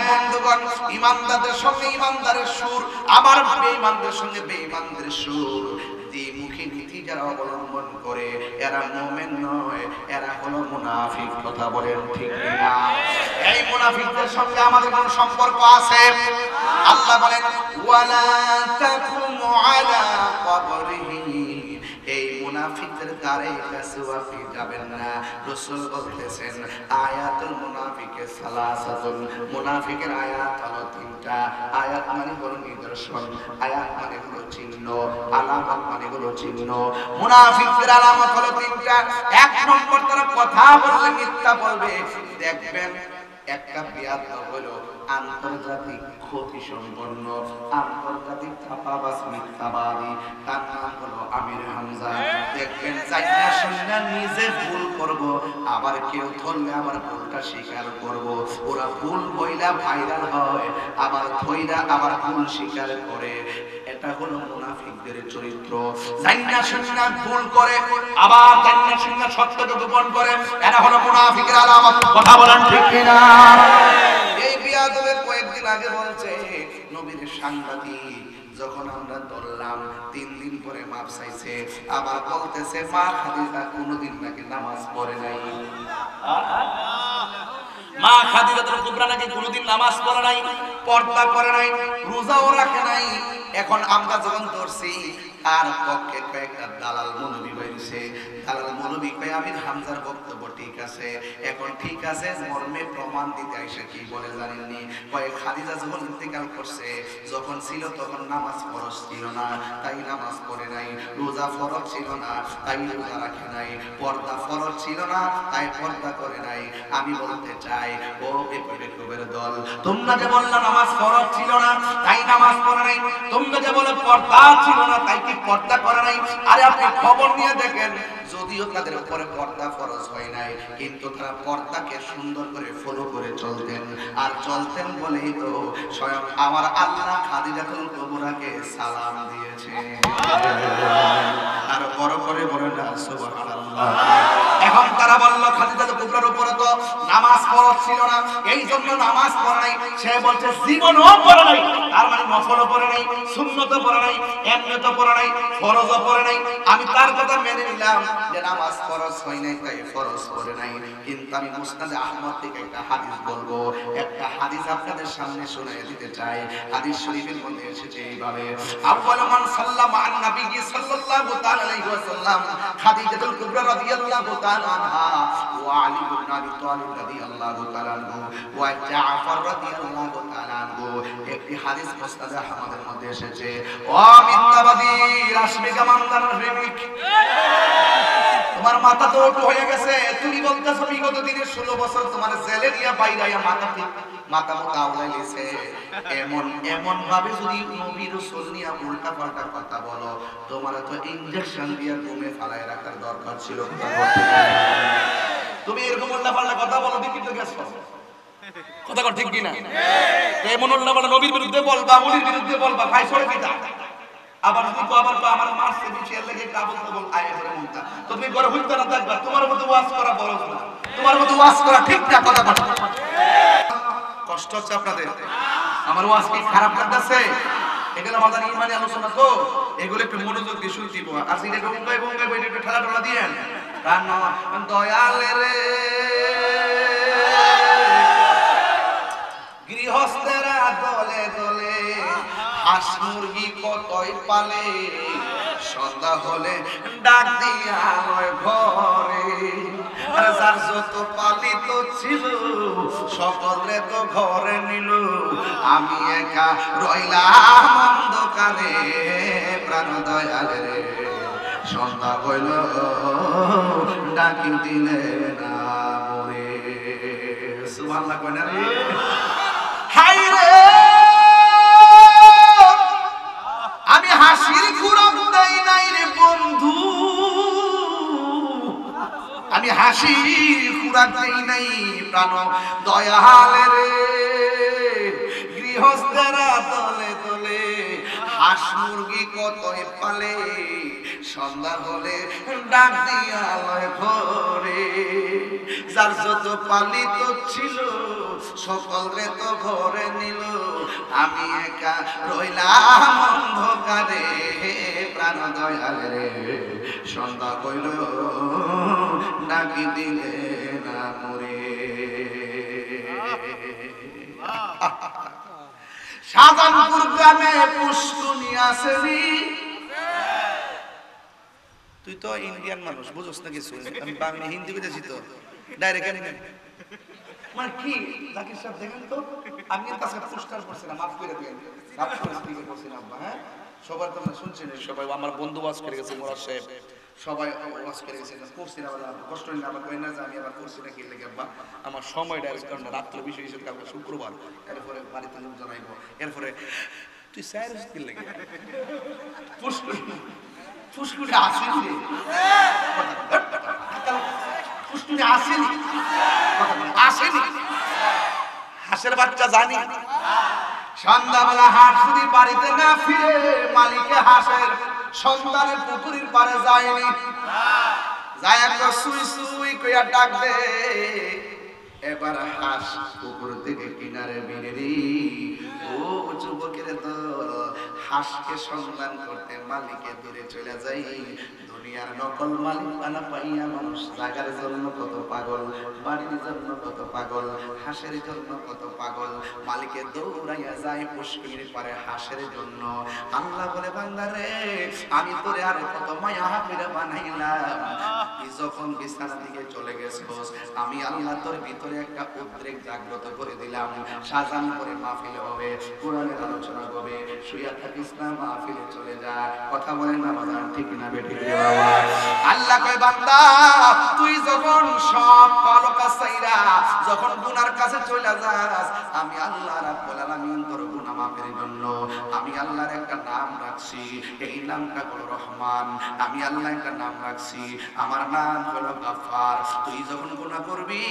বন্ধুগণ, ইমানদারদের সঙ্গে ইমানদারের সুর, আবার বেঈমানদের সঙ্গে বেঈমানদের সুর। দ্বিমুখী নীতি যারা অবলম্বন করে এরা মুমিন নয়, এরা হলো মুনাফিক। কথা বলেন ঠিক কিনা? এই মুনাফিকদের সঙ্গে আমাদের কোন সম্পর্ক আছে? আল্লাহ বলেন ওয়ালা তাকুমু আলা কবরিহি, এই মুনাফিকদের দ্বারে কাছে আপনি যাবেন না। রাসূল বলতেছেন আয়াতুল মুনাফিকে সালাসাতুন, মুনাফিকের আয়াত হলো তিনটা। আয়াত মানে হলো নিদর্শন, আয়াত মানে হলো চিহ্ন, আলামত মানে হলো চিহ্ন। মুনাফিকদের আলামত হলো তিনটা। এক নম্বর, তারা কথা বললে মিথ্যা বলবে। দেখবেন একটা বিয়াদব হলো আন্তর্জাতিক ক্ষতি সম্পন্ন, আন্তর্জাতিক ছাপাবাজ মিথ্যাবাদী, তার নাম হলো আমির হামজা। দেখবেন জাইনা শুননা নিজে ভুল করব, আবার কেউ ধরলে আবার ভুলটা স্বীকার করব। ওরা ভুল বইলা ভাইরাল হয়, আবার ধইরা আবার ভুল স্বীকার করে। এটা হলো মুনাফিকদের চরিত্র। জাইনা শুননা ভুল করে, আবার জাইনা শুননা সত্যকে গোপন করে। এরা হলো মুনাফিকের আলামত। কথা বলেন ঠিক কিনা? এই বিয়াদবে কয়েকদিন আগে বলছে নবীর সাংবাদিক, যখন আমরা ধরলাম 3 দিন পরে মাপ চাইছে, আবার বলতেছে মা খাদিজা কোনোদিন নাকি নামাজ পড়ে নাই। মা খাদিজাতুল কুবরা নাকি কোনোদিন নামাজ পড়ে নাই, পর্দা করে নাই, রোজাও রাখে নাই। এখন আমরা যখন ধরছি তার পক্ষে কয়েকটা দালাল মৌলবী হয়েছে। দালাল মৌলবী কয়ে আমির হামজার বক্তব্য ঠিক আছে, এখন ঠিক আছে মর্মে প্রমাণ দিতে আইসা কি বলে জানেননি? কয়ে খাদিজা যখন ইন্তেকাল করছে, যখন ছিল তখন নামাজ ফরজ ছিল না, তাই নামাজ পড়ে নাই। রোজা ফরজ ছিল না, তাই রোজা রাখে নাই। পর্দা ফরজ ছিল না, তাই পর্দা করে নাই। আমি বলতে চাই ও বেকুবের দল, তোমরা যে বললা নামাজ ফরজ ছিল না তাই নামাজ পড়ে নাই, তোমরা যে বলে পর্দা ছিল না তাই কি পর্দা করে নাই? আরে আপনি খবর নিয়ে দেখেন, যদিও তাদের উপরে পর্দা ফরজ হয় নাই, কিন্তু তারা পর্দাকে সুন্দর করে ফলো করে চলতেন। আর চলতেন বলেই তো স্বয়ং আমার আল্লাহ খাদিজাতুল কুবরাকে সালাম দিয়েছে। আর বড় করে বলে না সুবহানাল্লাহ। এখন তারা বলল খাদিজাতুল কুবরার উপরে তো নামাজ ফরজ ছিল না, এই জন্য নামাজ পড়ে নাই। সে বলছে জীবনও পড়ে নাই, তার মানে নফলও পড়ে নাই, সুন্নতও পড়ে নাই, এমনিতেও পড়ে নাই, ফরজও পড়ে নাই। আমি তার কথা মেনে নিলাম যে নামাজ ফরজ হয় নাই, তাই ফরজ পড়ে নাই। কিন্তু আমি মুসনাদ আহমদ থেকে একটা হাদিস বলবো, একটা হাদিস আপনাদের সামনে শোনায় দিতে চাই। হাদিস শরীফের মধ্যে এসেছে এইভাবে, আউয়ালু মান সাল্লামা আন নবী সাল্লাল্লাহু তাআলা আলাইহি ওয়াসাল্লাম খাদিজাতুল কুবরা রাদিয়াল্লাহু তাআলা আনহা ওয়া আলী ইবনে আবি তালিব রাদিয়াল্লাহু তাআলা আনহু ওয়া জাফর রাদিয়াল্লাহু তাআলা আনহু। একটি হাদিস মুসনাদ আহমদের মধ্যে এসেছে। ও মিথ্যাবাদী রাশমিকা মান্দার প্রেমিক, তোমার মাথা তো ওটো হয়ে গেছে। তুমি বলতেছো বিগত দিনের 16 বছর তোমার জেলে দিয়া বাইরাইয়া মাথা মোটা উড়াইছে। এমন ভাবে যদি নবী রাসূল নিয়ে উল্টা পাল্টা কথা বলো, তোমার তো ইনজেকশন দিয়ে ঘুমে ফালায় রাখার দরকার ছিল। তুমি এরকম উল্টা পাল্টা কথা বলো দিকে তো গেছো, কথা কর ঠিক কিনা? এমন উল্টা পাল্টা নবীর বিরুদ্ধে বলবা, ওলির বিরুদ্ধে বলবা, ভাই সরে কিটা। আবার যদি আবার আমার মারছে বিশের লেগে কাবুল তো বল আয়ে করে মুন্তা, তো তুমি ঘরে হইতে না থাকবা। তোমার মতো ওয়াজ করা বড় না, তোমার মতো ওয়াজ করা ঠিক না। কথা কথা কষ্ট হচ্ছে আপনাদের? আমার ওয়াজ কি খারাপ লাগতেছে? এগুলো আমাদের ইমানি আলোচনা তো, এগুলো একটু মনোযোগ দিয়ে শুনতে দিব। আর সিনে গঙ্গায় গঙ্গায় বইটা একটু ঠেলা ঠেলা দিয়েন। কারণ দয়াল রে গৃহস্থেরা দলে দলে হাঁস মুরগি কতই পালে, সন্ধ্যা হলে ডাক দিয়া হয় ঘরে। আর যার যত পালিত ছিল সকলে তো ঘরে নিল, আমি একা রইলাম অন্ধকারে। প্রাণ দয়াল রে সন্ধ্যা হইল ডাকি দিলে না মরে। সুবহানাল্লাহ কয় না রে? হাই রে আমি হাসির খুরক দেই না, হাঁস মুরগি কতই পালে, সন্ধ্যা হলে ডাক দিয়া লয় ঘরে। যার যত পালিত ছিল সকলরে তো ঘরে নিল, আমি একা রইলাম অন্ধকারে। প্রাণ দয়াল রে সন্ধ্যা কইল ডাকি দিলে না মরে। শাহজাহানপুর গ্রামে পুষ্কুনি আসেনি। তুই তো ইন্ডিয়ান মানুষ, বুঝোস না কিছু। আমি বাংলা হিন্দি বুঝেছি তো ডাইরেক্ট। মানে কি জাকির সাহেব দেখেন তো, আমি এর কাছে পোস্টার করছিলাম, মাফ করে দেন, মাফ করে স্পিকার করছিলাম। হ্যাঁ, সবার তোমরা শুনছেন, সবাই আমার বন্ধু ওয়াজ করে গেছে, মোরাদ সাহেব সবাই ওয়াজ করে গেছে। করছি না, কষ্ট হইলে আবার কই না যে আমি আবার করছি না কি লেগে। আব্বা আমার সময় ডাইরেক্ট কারণ রাত্রে বিষয় হিসেবে কালকে শুক্রবার, এরপরে বাড়িতে লোক জানাইবো। এরপরে তুই স্যার কি লেগে ফুসকুনি আসেনি রে, ফুসকুনি আসেনি, আসেনি। হাঁসের বাচ্চা জানি সন্ধ্যাবেলা হাট যদি বাড়িতে না ফিরে মালিকে হাঁসের সন্তানের পুকুরির পারে যায়নি, যায় একটা সুই সুই কইয়া ডাক দে। এবার হাঁস পুকুর থেকে কিনারে বেরিয়ে ও যুবকের দল হাঁসকে সন্ধান করতে মালিকে দূরে চলে যাই। দুনিয়ার নকল মালিক বানা পাইয়া মানুষ জাগার জন্য কত পাগল, বাড়ির জন্য কত পাগল, হাঁসের জন্য কত পাগল। মালিকে দৌড়াইয়া যায় পুষ্করির পারে হাঁসের জন্য। আল্লাহ বলে বান্দা রে আমি তোরে আর কত মায়া করে বানাইলাম, তুই যখন বিছানা দিকে চলে গেছিস আমি আল্লাহ তোর ভিতরে একটা উদ্রেক জাগ্রত করে দিলাম। সাজান করে মাহফিল হবে, কোরআনের আলোচনা হবে, শুইয়া থাকিস না মাহফিলে চলে যা। কথা বলেন না বাজান, ঠিক না বেঠিক রে বাবা? আল্লাহ কয় বান্দা তুই যখন সব কলকা সাইরা যখন গুনার কাছে চলে যাস, আমি আল্লাহ রাব্বুল আলামিন তোর গুনাহ মাফের জন্য আমি আল্লাহর একটা নাম রাখছি, এই নামটা হলো রহমান। আমি আল্লাহ একটা নাম রাখছি, আমার নাম হলো গাফফার। তুই যখন গুনাহ করবি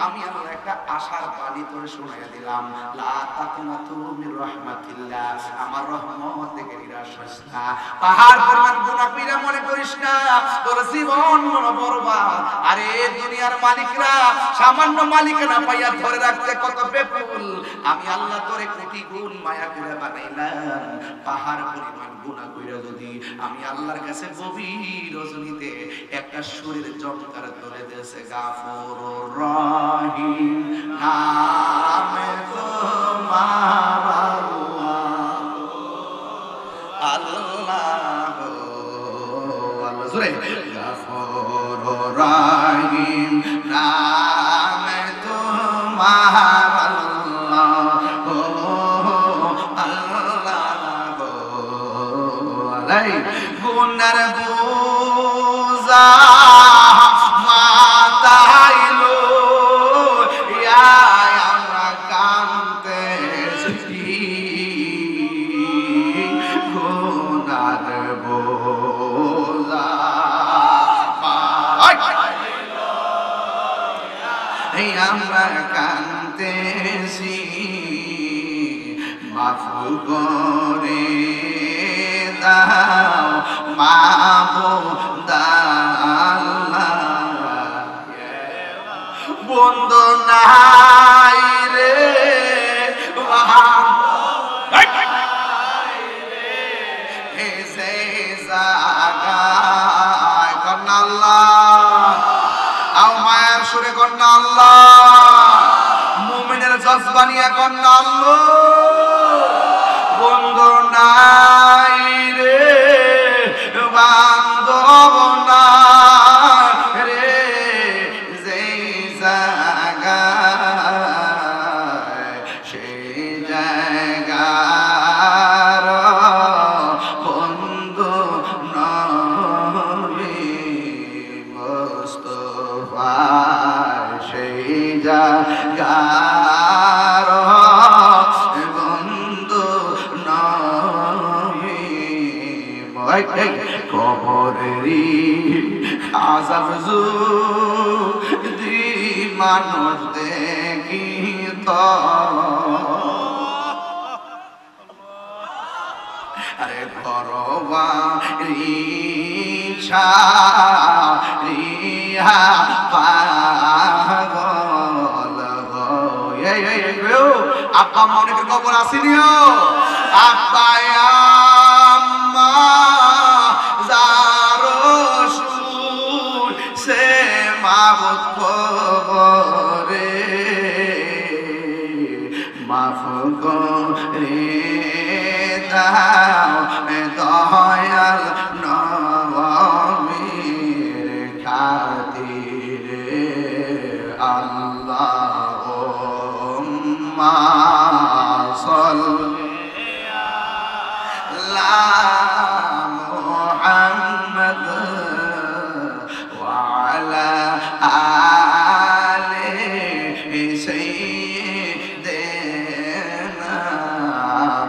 আমি আল্লাহ একটা আশার বাণী তোর শোনাইয়া দিলাম, লা তাকনাতু মির রাহমাতিল্লাহ, আমার রহমত থেকে নিরাশ হইস না। পাহাড় পরিমাণ গুনাহ কইরা মনে করিস না তোর জীবন বরবাদ। আরে দুনিয়ার মালিকরা সামান্য মালিকানা পাইয়া ধরে রাখতে কত বেকুল, আমি আল্লাহ তোরে কোটি গুণ মায়া করে বানাইলাম। পাহাড় পরিমাণ গুনাহ কইরা যদি আমি আল্লাহর কাছে গভীর রজনীতে একটা সুরের জমকার ধরে দেশে গাফুরুর রহিম নামে তোমার আল্লাহ জোরে গাফুরুর রহিম নামে তোমার আল্লাহ আল্লাহ গুনার বোঝা মাথাইলো আমরা কাঁদতেছি, গুনার বোঝা আমরা কাঁদতেছি, মাফ করে দাও মাবুদ আল্লাহ। বন্ধু নাই রে জাগায় কন্যা আল্লাহ, আও মায়ের সুরে কন্যা আল্লাহ, মুমিনের জজবা নিয়ে কন্যা আল্লাহ। বন্ধু নাই রে বান্ধব নাই রে যেই জায়গায় সেই জায়গার বন্ধু নবী মুস্তাফা, সেই জায়গার কবরেরই আযাব যদি মানুষ দেখিত, আরে ঘরোয়া রিছা রিহা পাগল গো আব্বা আম্মা অনেকের খবর আসেনিও আব্বা আম্মা জারসুল সে মাবুদ খবরে মাফ করে দাও দয়াল নবীর খাতিরে আল্লাহুম্মা সাল্লি আলা মুহাম্মাদ ওয়া আলা আলি সাইয়্যিদিনা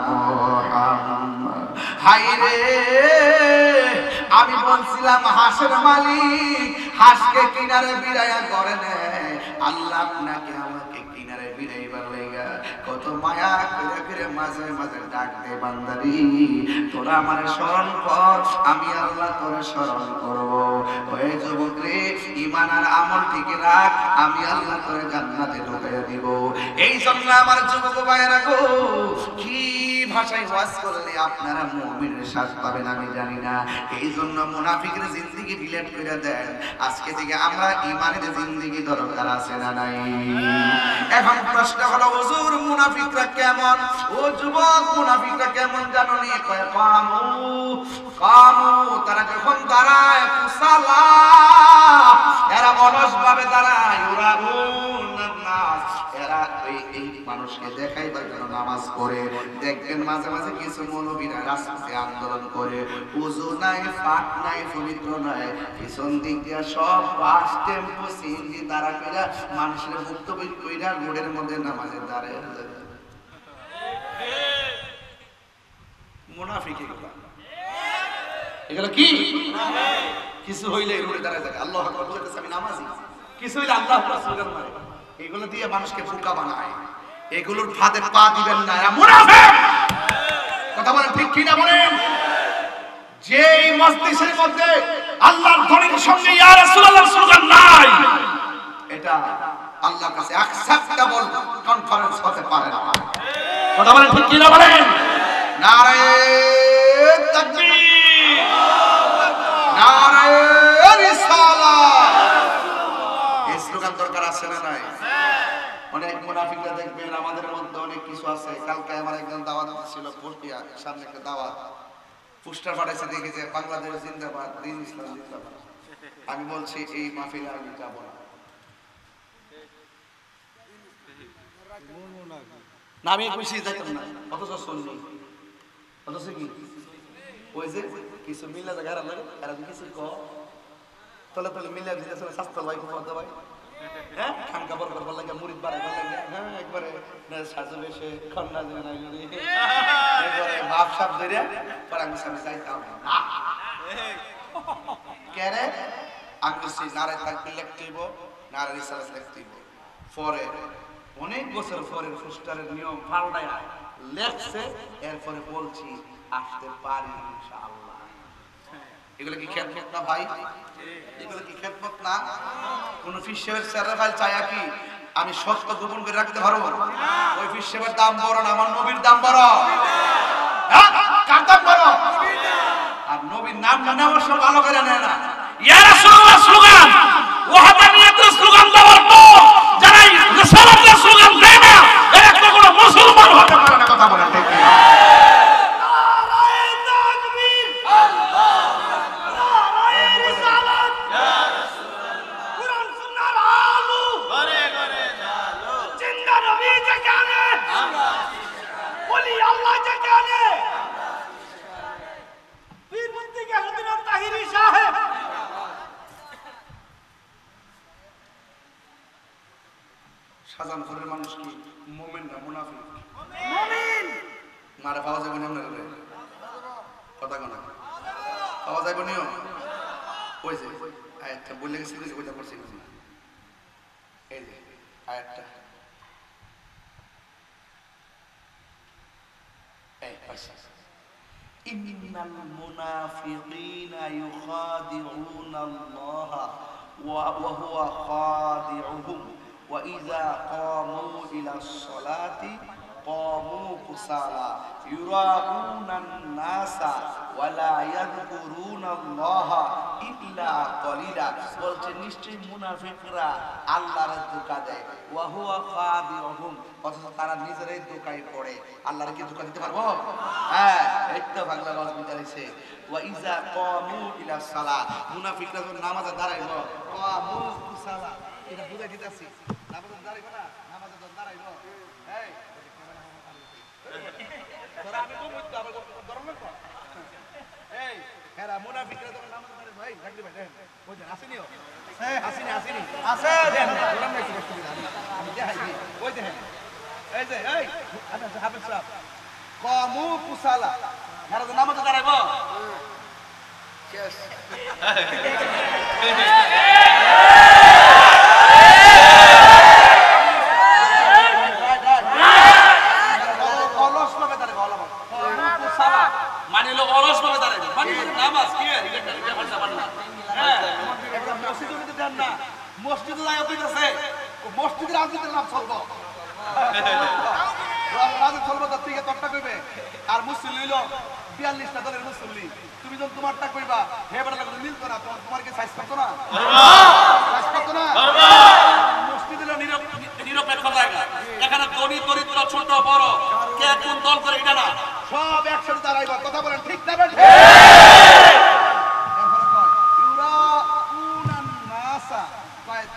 মুহাম্মদ। হায়রে আমি বলছিলাম হাঁসের মালিক হাঁসকে কিনারে বিড়াইয়া করে নেয়, আল্লাহ আপনাকে আমাকে কিনারে বিড়াইবার লেগা কত মায়া করে করে মাঝে মাঝে ডাক দে বান্দারি তোরা আমার স্মরণ কর, আমি আল্লাহ তোরা স্মরণ করব। ওই যুবক রে ঈমান আর আমল ঠিক রাখ, আমি আল্লাহ তোরে জান্নাতে ঢুকাইয়া দিব। এই জন্য আমার যুবক ভাইয়েরা গো, কি ভাষায় ওয়াজ করলে আপনারা মুমিনের সাথ পাবেন আমি জানি না, এই জন্য মুনাফিকের জিন্দেগি ডিলিট করে দেন। আজকে থেকে আমরা ঈমানের জিন্দেগি দরকার আছে না নাই? এখন প্রশ্ন হলো হুজুর মুনাফিকরা কেমন? ও যুবক মুনাফিকরা কেমন জানো নি? কয় কামু কামু, তারা যখন দাঁড়ায় কুসালা, এরা অলস ভাবে দাঁড়ায়, ওরা নাস, এরা এই মানুষকে দেখাইবার জন্য নামাজ পড়ে। দেখবেন মাঝে মাঝে কিছু মৌলবীরা রাস্তাতে আন্দোলন করে, উযু নাই, পাক নাই, পবিত্র নাই, পিছন দিক দিয়া সব বাস টেম্পো সিএনজি দাঁড়া কইরা মানুষের বক্তব্য কইরা রোডের মধ্যে নামাজে দাঁড়ায়। মুনাফিক এগুলো কি? কিছু হইলে রোডে দাঁড়ায় থাকে, আল্লাহু আকবার বলতেছে আমি নামাজি, কিছু হইলে আল্লাহু আকবার স্লোগান মারে। এগুলো দিয়ে মানুষকে বোকা বানায়, এগুলোর ফাঁদে পা দিবেন না, এরা মুনাফিক। কথা বলেন ঠিক কি না বলেন? যেই মজলিসের মধ্যে আল্লাহর ধ্বনির সঙ্গে ইয়া রাসূলুল্লাহ স্লোগান নাই, এটা আল্লাহর কাছে অ্যাকসেপ্টেবল কনফারেন্স হতে পারে না। কথা বলেন ঠিক কি না বলেন? নারে তাকবীর, নারে রিসালাত, এই স্লোগান দরকার আছে না নাই? অনেক মুনাফিকরা দেখবেন আমাদের মধ্যে অনেক কিছু আছে। কালকে আমার একজন দাওয়াত ছিল পটিয়া, সামনে একটা দাওয়াত, পোস্টার পাঠাইছে, দেখেছে বাংলাদেশ জিন্দাবাদ, দ্বীন ইসলাম জিন্দাবাদ। আমি বলছি এই মাহফিলে আমি যাব না, না আমি খুশি যাইতাম না, অথচ শুননি, অথচ কি ওই যে কিছু মিলা জায়গা আর লাগে, আর কিছু ক তলে তলে মিলা দিলে স্বাস্থ্য ভাই খুব ভাই, হ্যাঁ খান কাপড় করবার লাগে, মুড়িদ বাড়াইবার লাগে, হ্যাঁ একবারে সাজু বেশে খন্না দিবে না, একবারে ভাব সাপ ধরে পরে আমি সামনে যাইতাম না। কেরে আমি বলছি নারে তাকবীর লিখতে হইব, নারে রিসালাত লিখতে হইব। পরে অনেক বছর পরে পোস্টারের নিয়ম পাল্টায় লেখছে, এরপরে বলছি আসতে পারি ইনশাআল্লাহ। এগুলো কি খেদমত না ভাই? এগুলো কি খেদমত না? কোন ফিসের সেরাফাল চায়া কি আমি সত্য গোপন করে রাখতে পারবো? ওই ফিসের দাম বড় না, আমার নবীর দাম বড়। হ্যাঁ কার দাম বড়? আর নবীর নাম না নেওয়ার সব ভালো করে নেয় না। ইয়া রাসূলুল্লাহ স্লোগান, ওয়াহাদানিয়াতের স্লোগান দেওয়ার পর যারা রিসালাতের স্লোগান দেয় না, এরা কখনো মুসলমান হতে পারে না। কথা বলেন ঠিক কি? শাহজাহানপুরের মানুষ কি মুমিন না মুনাফিক? মুমিন। মারে পাওয়া যাবে না, কথা কোনা পাওয়া যাবে না। ওই যে আয়াতটা বলে গেছি, ওইটা করছি, এই যে আয়াতটা, এই ইন্নাল মুনাফিকিনা ইউখাদিউনাল্লাহা ওয়া হুয়া খাদিউহুম ওয়া ইযা কামু ইলাস সালাতি কামু কুসালা ইউরাউনান নাসা ওয়া লা ইয়াযকুরুনাল্লাহা ইল্লা কলিলা। বলছে নিশ্চয়ই মুনাফিকরা আল্লাহর ধোঁকা দেয়, ওয়া হুয়া খাদিউহুম, অথচ তারা নিজেরাই ধোঁকায় পড়ে। আল্লাহর কি ধোঁকা দিতে পারবো? হ্যাঁ, এই তো বাংলা গল্প বিচারিছে। ওয়া ইযা কামু ইলাস সালাত, মুনাফিকরা যখন নামাজে দাঁড়াইবো কামু কুসালা, এটা বুঝাই দিতেছি। নামাজে দাঁড়াইবো না, নামাজে যখন দাঁড়াইবো এই তোরা আমি তো বুঝতে আবার গরম লাগবে এই এরা মুনাফিকরা যখন নামাজে দাঁড়াইবো ভাই লাগবে ভাই দেখেন ওই যে আসেনিও হ্যাঁ আসেনি আছে দেখেন গরম নাই কিছু আমি দেখাই দিই ওই দেখেন এই যে এই আচ্ছা হাফেজ সাহেব কামু কুসালা এরা তো নামাজে দাঁড়াইবো শেষ মসজিদে যায় কইতাছে মসজিদের রাজনীতির নাম চলবো রাজনীতি চলবো তার থেকে তোরটা কইবে আর মুসল্লি হইল 42টা দলের মুসল্লি তুমি যখন তোমারটা কইবা হে বড় লাগবে মিলতো না তোমার কি সাইজ করতো না সাইজ করতো না মসজিদ হলো নিরপেক্ষ জায়গা এখানে ধনী দরিদ্র ছোট বড় কে কোন দল করে এটা না সব একসাথে দাঁড়াইবা কথা বলেন ঠিক না বেঠিক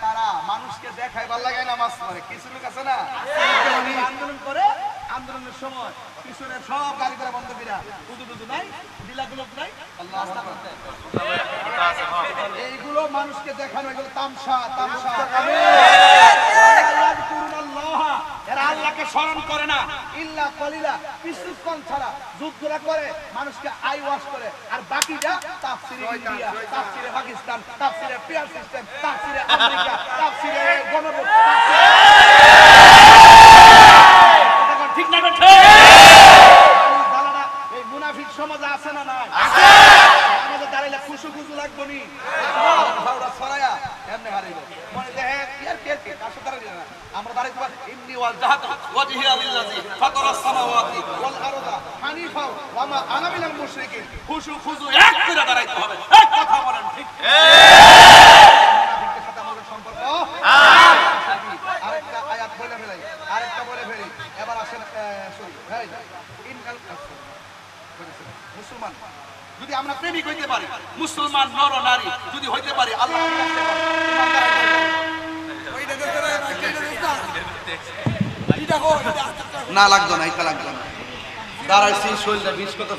তারা মানুষকে দেখায় ভালো লাগায় নামাজ পড়ে কিছু লোক আছে না আন্দোলন করে আন্দোলনের সময় পিছনে সব গাড়ি করে বন্ধ করা উদু নাই দিলাগুলো নাই এইগুলো মানুষকে দেখানো এগুলো তামসা এরা আল্লাহকে স্মরণ করে না ইল্লা কলিলা কিছুক্ষণ ছাড়া যুদ্ধরা করে মানুষকে আই ওয়াশ করে আর বাকিটা তাফসিরে ইন্ডিয়া তাফসিরে পাকিস্তান তাফসিরে পিয়ার সিস্টেম তাফসিরে আমেরিকা তাফসিরে গণভোট ঠিক না বেঠে এই মুনাফিক সমাজ আছে না নাই আছে আমাদের দাঁড়াইলে খুশু লাগবো নি ভাওরা ছড়ায়া এমনি হারিব মনে দেখে কি কার সাথে দাঁড়াইলে না আমরা দাঁড়াইতে পারি ইন্নি ওয়াল জাহাতু ওয়াজহিয়া লিল্লাযী ফাতারাস সামাওয়াতি ওয়াল আরদা হানিফা ওয়া মা আনা মিনাল মুশরিকিন খুশু এক করে দাঁড়াইতে হবে এই কথা বলেন ঠিক মুনাফিকদের সাথে আমাদের সম্পর্ক আরেকটা আয়াত বলে ফেলাই আরেকটা বলে ফেলি এবার আসেন সরি ভাই ইনকাল মুসলমান যদি আমরা প্রেমিক হইতে পারি মুসলমান নর নারী যদি হইতে পারি আল্লাহ না লাগতো না এটা লাগতো না দাঁড়াইছি শরীরটা বিষ কত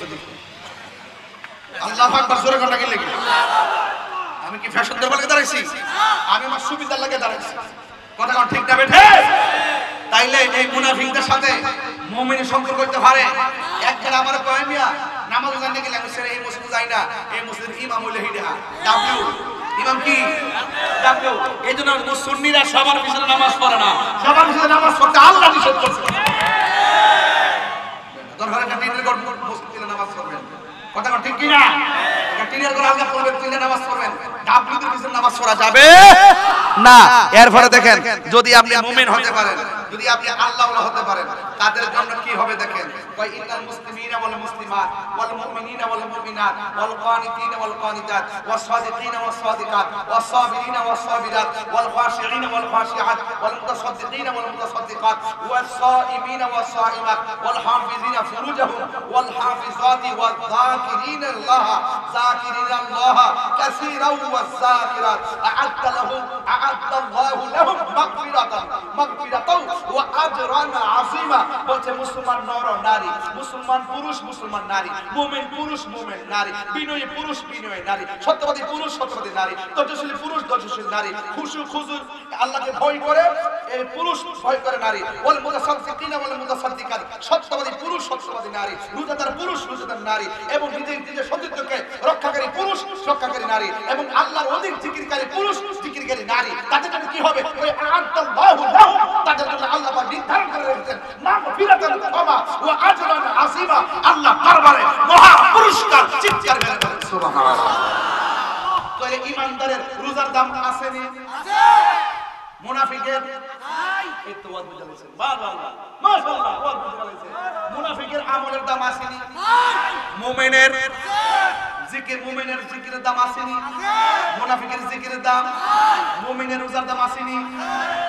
আল্লাহ আকবার জোরে কথা কি লেগে আমি কি ফ্যাশন দরবার লাগে দাঁড়াইছি আমি আমার সুবিধার লাগে দাঁড়াইছি কথা কোন ঠিক না বেঠে তাইলে এই মুনাফিকদের সাথে মুমিনের সম্পর্ক করতে পারে একবার আমার কয় মিয়া নামাজ জানতে গেলে আমি সেরে এই মসজিদে যাই না এই মসজিদের ইমাম হইলে হিডা ডাব্লিউ ইমাম কি ডাব্লিউ এইজন্য সুন্নিরা সবার পিছনে নামাজ পড়ে না সবার পিছনে নামাজ পড়তে আল্লাহ নিষেধ করেছে দরকার একটা টিনের ঘর মসজিদে নামাজ পড়বেন কথা কোন ঠিক কি না একটা টিনের ঘর আলগা পড়বেন টিনে নামাজ পড়বেন ডাব্লিউদের পিছনে নামাজ পড়া যাবে না এরপরে দেখেন যদি আপনি মুমিন হতে পারেন যদি আপনি আল্লাহওয়ালা হতে পারেন তাদের জন্য কি হবে দেখেন ওয়া ইন্নাল মুসলিমিনা ওয়াল মুসলিমাত ওয়াল মুমিনিনা ওয়াল মুমিনাত ওয়াল কানিতিনা ওয়াল কানিতাত ওয়াস সাদিকিনা ওয়াস সাদিকাত ওয়াস সাবিরিনা ওয়াস সাবিরাত ওয়াল খাশিঈনা ওয়াল খাশিআত ওয়াল মুতাসাদ্দিকিনা ওয়াল মুতাসাদ্দিকাত ওয়াস সাইমিনা ওয়াস সাইমাত ওয়াল হাফিজিনা ফুরুজাহুম ওয়াল হাফিজাতি ওয়াল যাকিরিনা আল্লাহ কাসীরান ওয়াস যাকিরাত আ'আদ্দা আল্লাহু লাহুম মাগফিরাতান ওয়া আজরান আযীমা বলছে মুসলমান নর নারী মুসলমান পুরুষ মুসলমান নারী মুমিন পুরুষ মুমিন নারী বিনয়ী পুরুষ বিনয়ী নারী সত্যবাদী পুরুষ সত্যবাদী নারী ধৈর্যশীল পুরুষ ধৈর্যশীল নারী খুশু খুজুর আল্লাহকে ভয় করে এই পুরুষ ভয় করে নারী ওয়াল মুতাসাদ্দিকিনা ওয়াল মুতাসাদ্দিকাত সত্যবাদী পুরুষ সত্যবাদী নারী রোজাদার পুরুষ রোজাদার নারী এবং নিজের সতীত্বকে রক্ষাকারী পুরুষ রক্ষাকারী নারী এবং আল্লাহর অধিক জিকিরকারী পুরুষ জিকিরকারী নারী তাদের জন্য কি হবে ওই আ'আদ্দাল্লাহু লাহুম তাদের জন্য আল্লাহ পাক নির্ধারণ করে রেখেছেন মাগফিরাতান ক্ষমা ওয়া আজরান আযীমা আল্লাহ দরবারে মহা দরকার চিৎকার করে বলেন সুবহানাল্লাহ। তাহলে ইমানদারের রোজার দাম আছে না? আছে। মুনাফিকের নাই। এই তো ওয়াজ বুঝা গেছে, সুবহানাল্লাহ মাশাআল্লাহ, ওয়াজ বুঝা গেছে। মুনাফিকের আমলের দাম আছে না? নাই। মুমিনের জিকির, মুমিনের জিকিরের দাম আছে না? আছে। মুনাফিকের জিকিরের দাম নাই। মুমিনের রোজার দাম আছে না?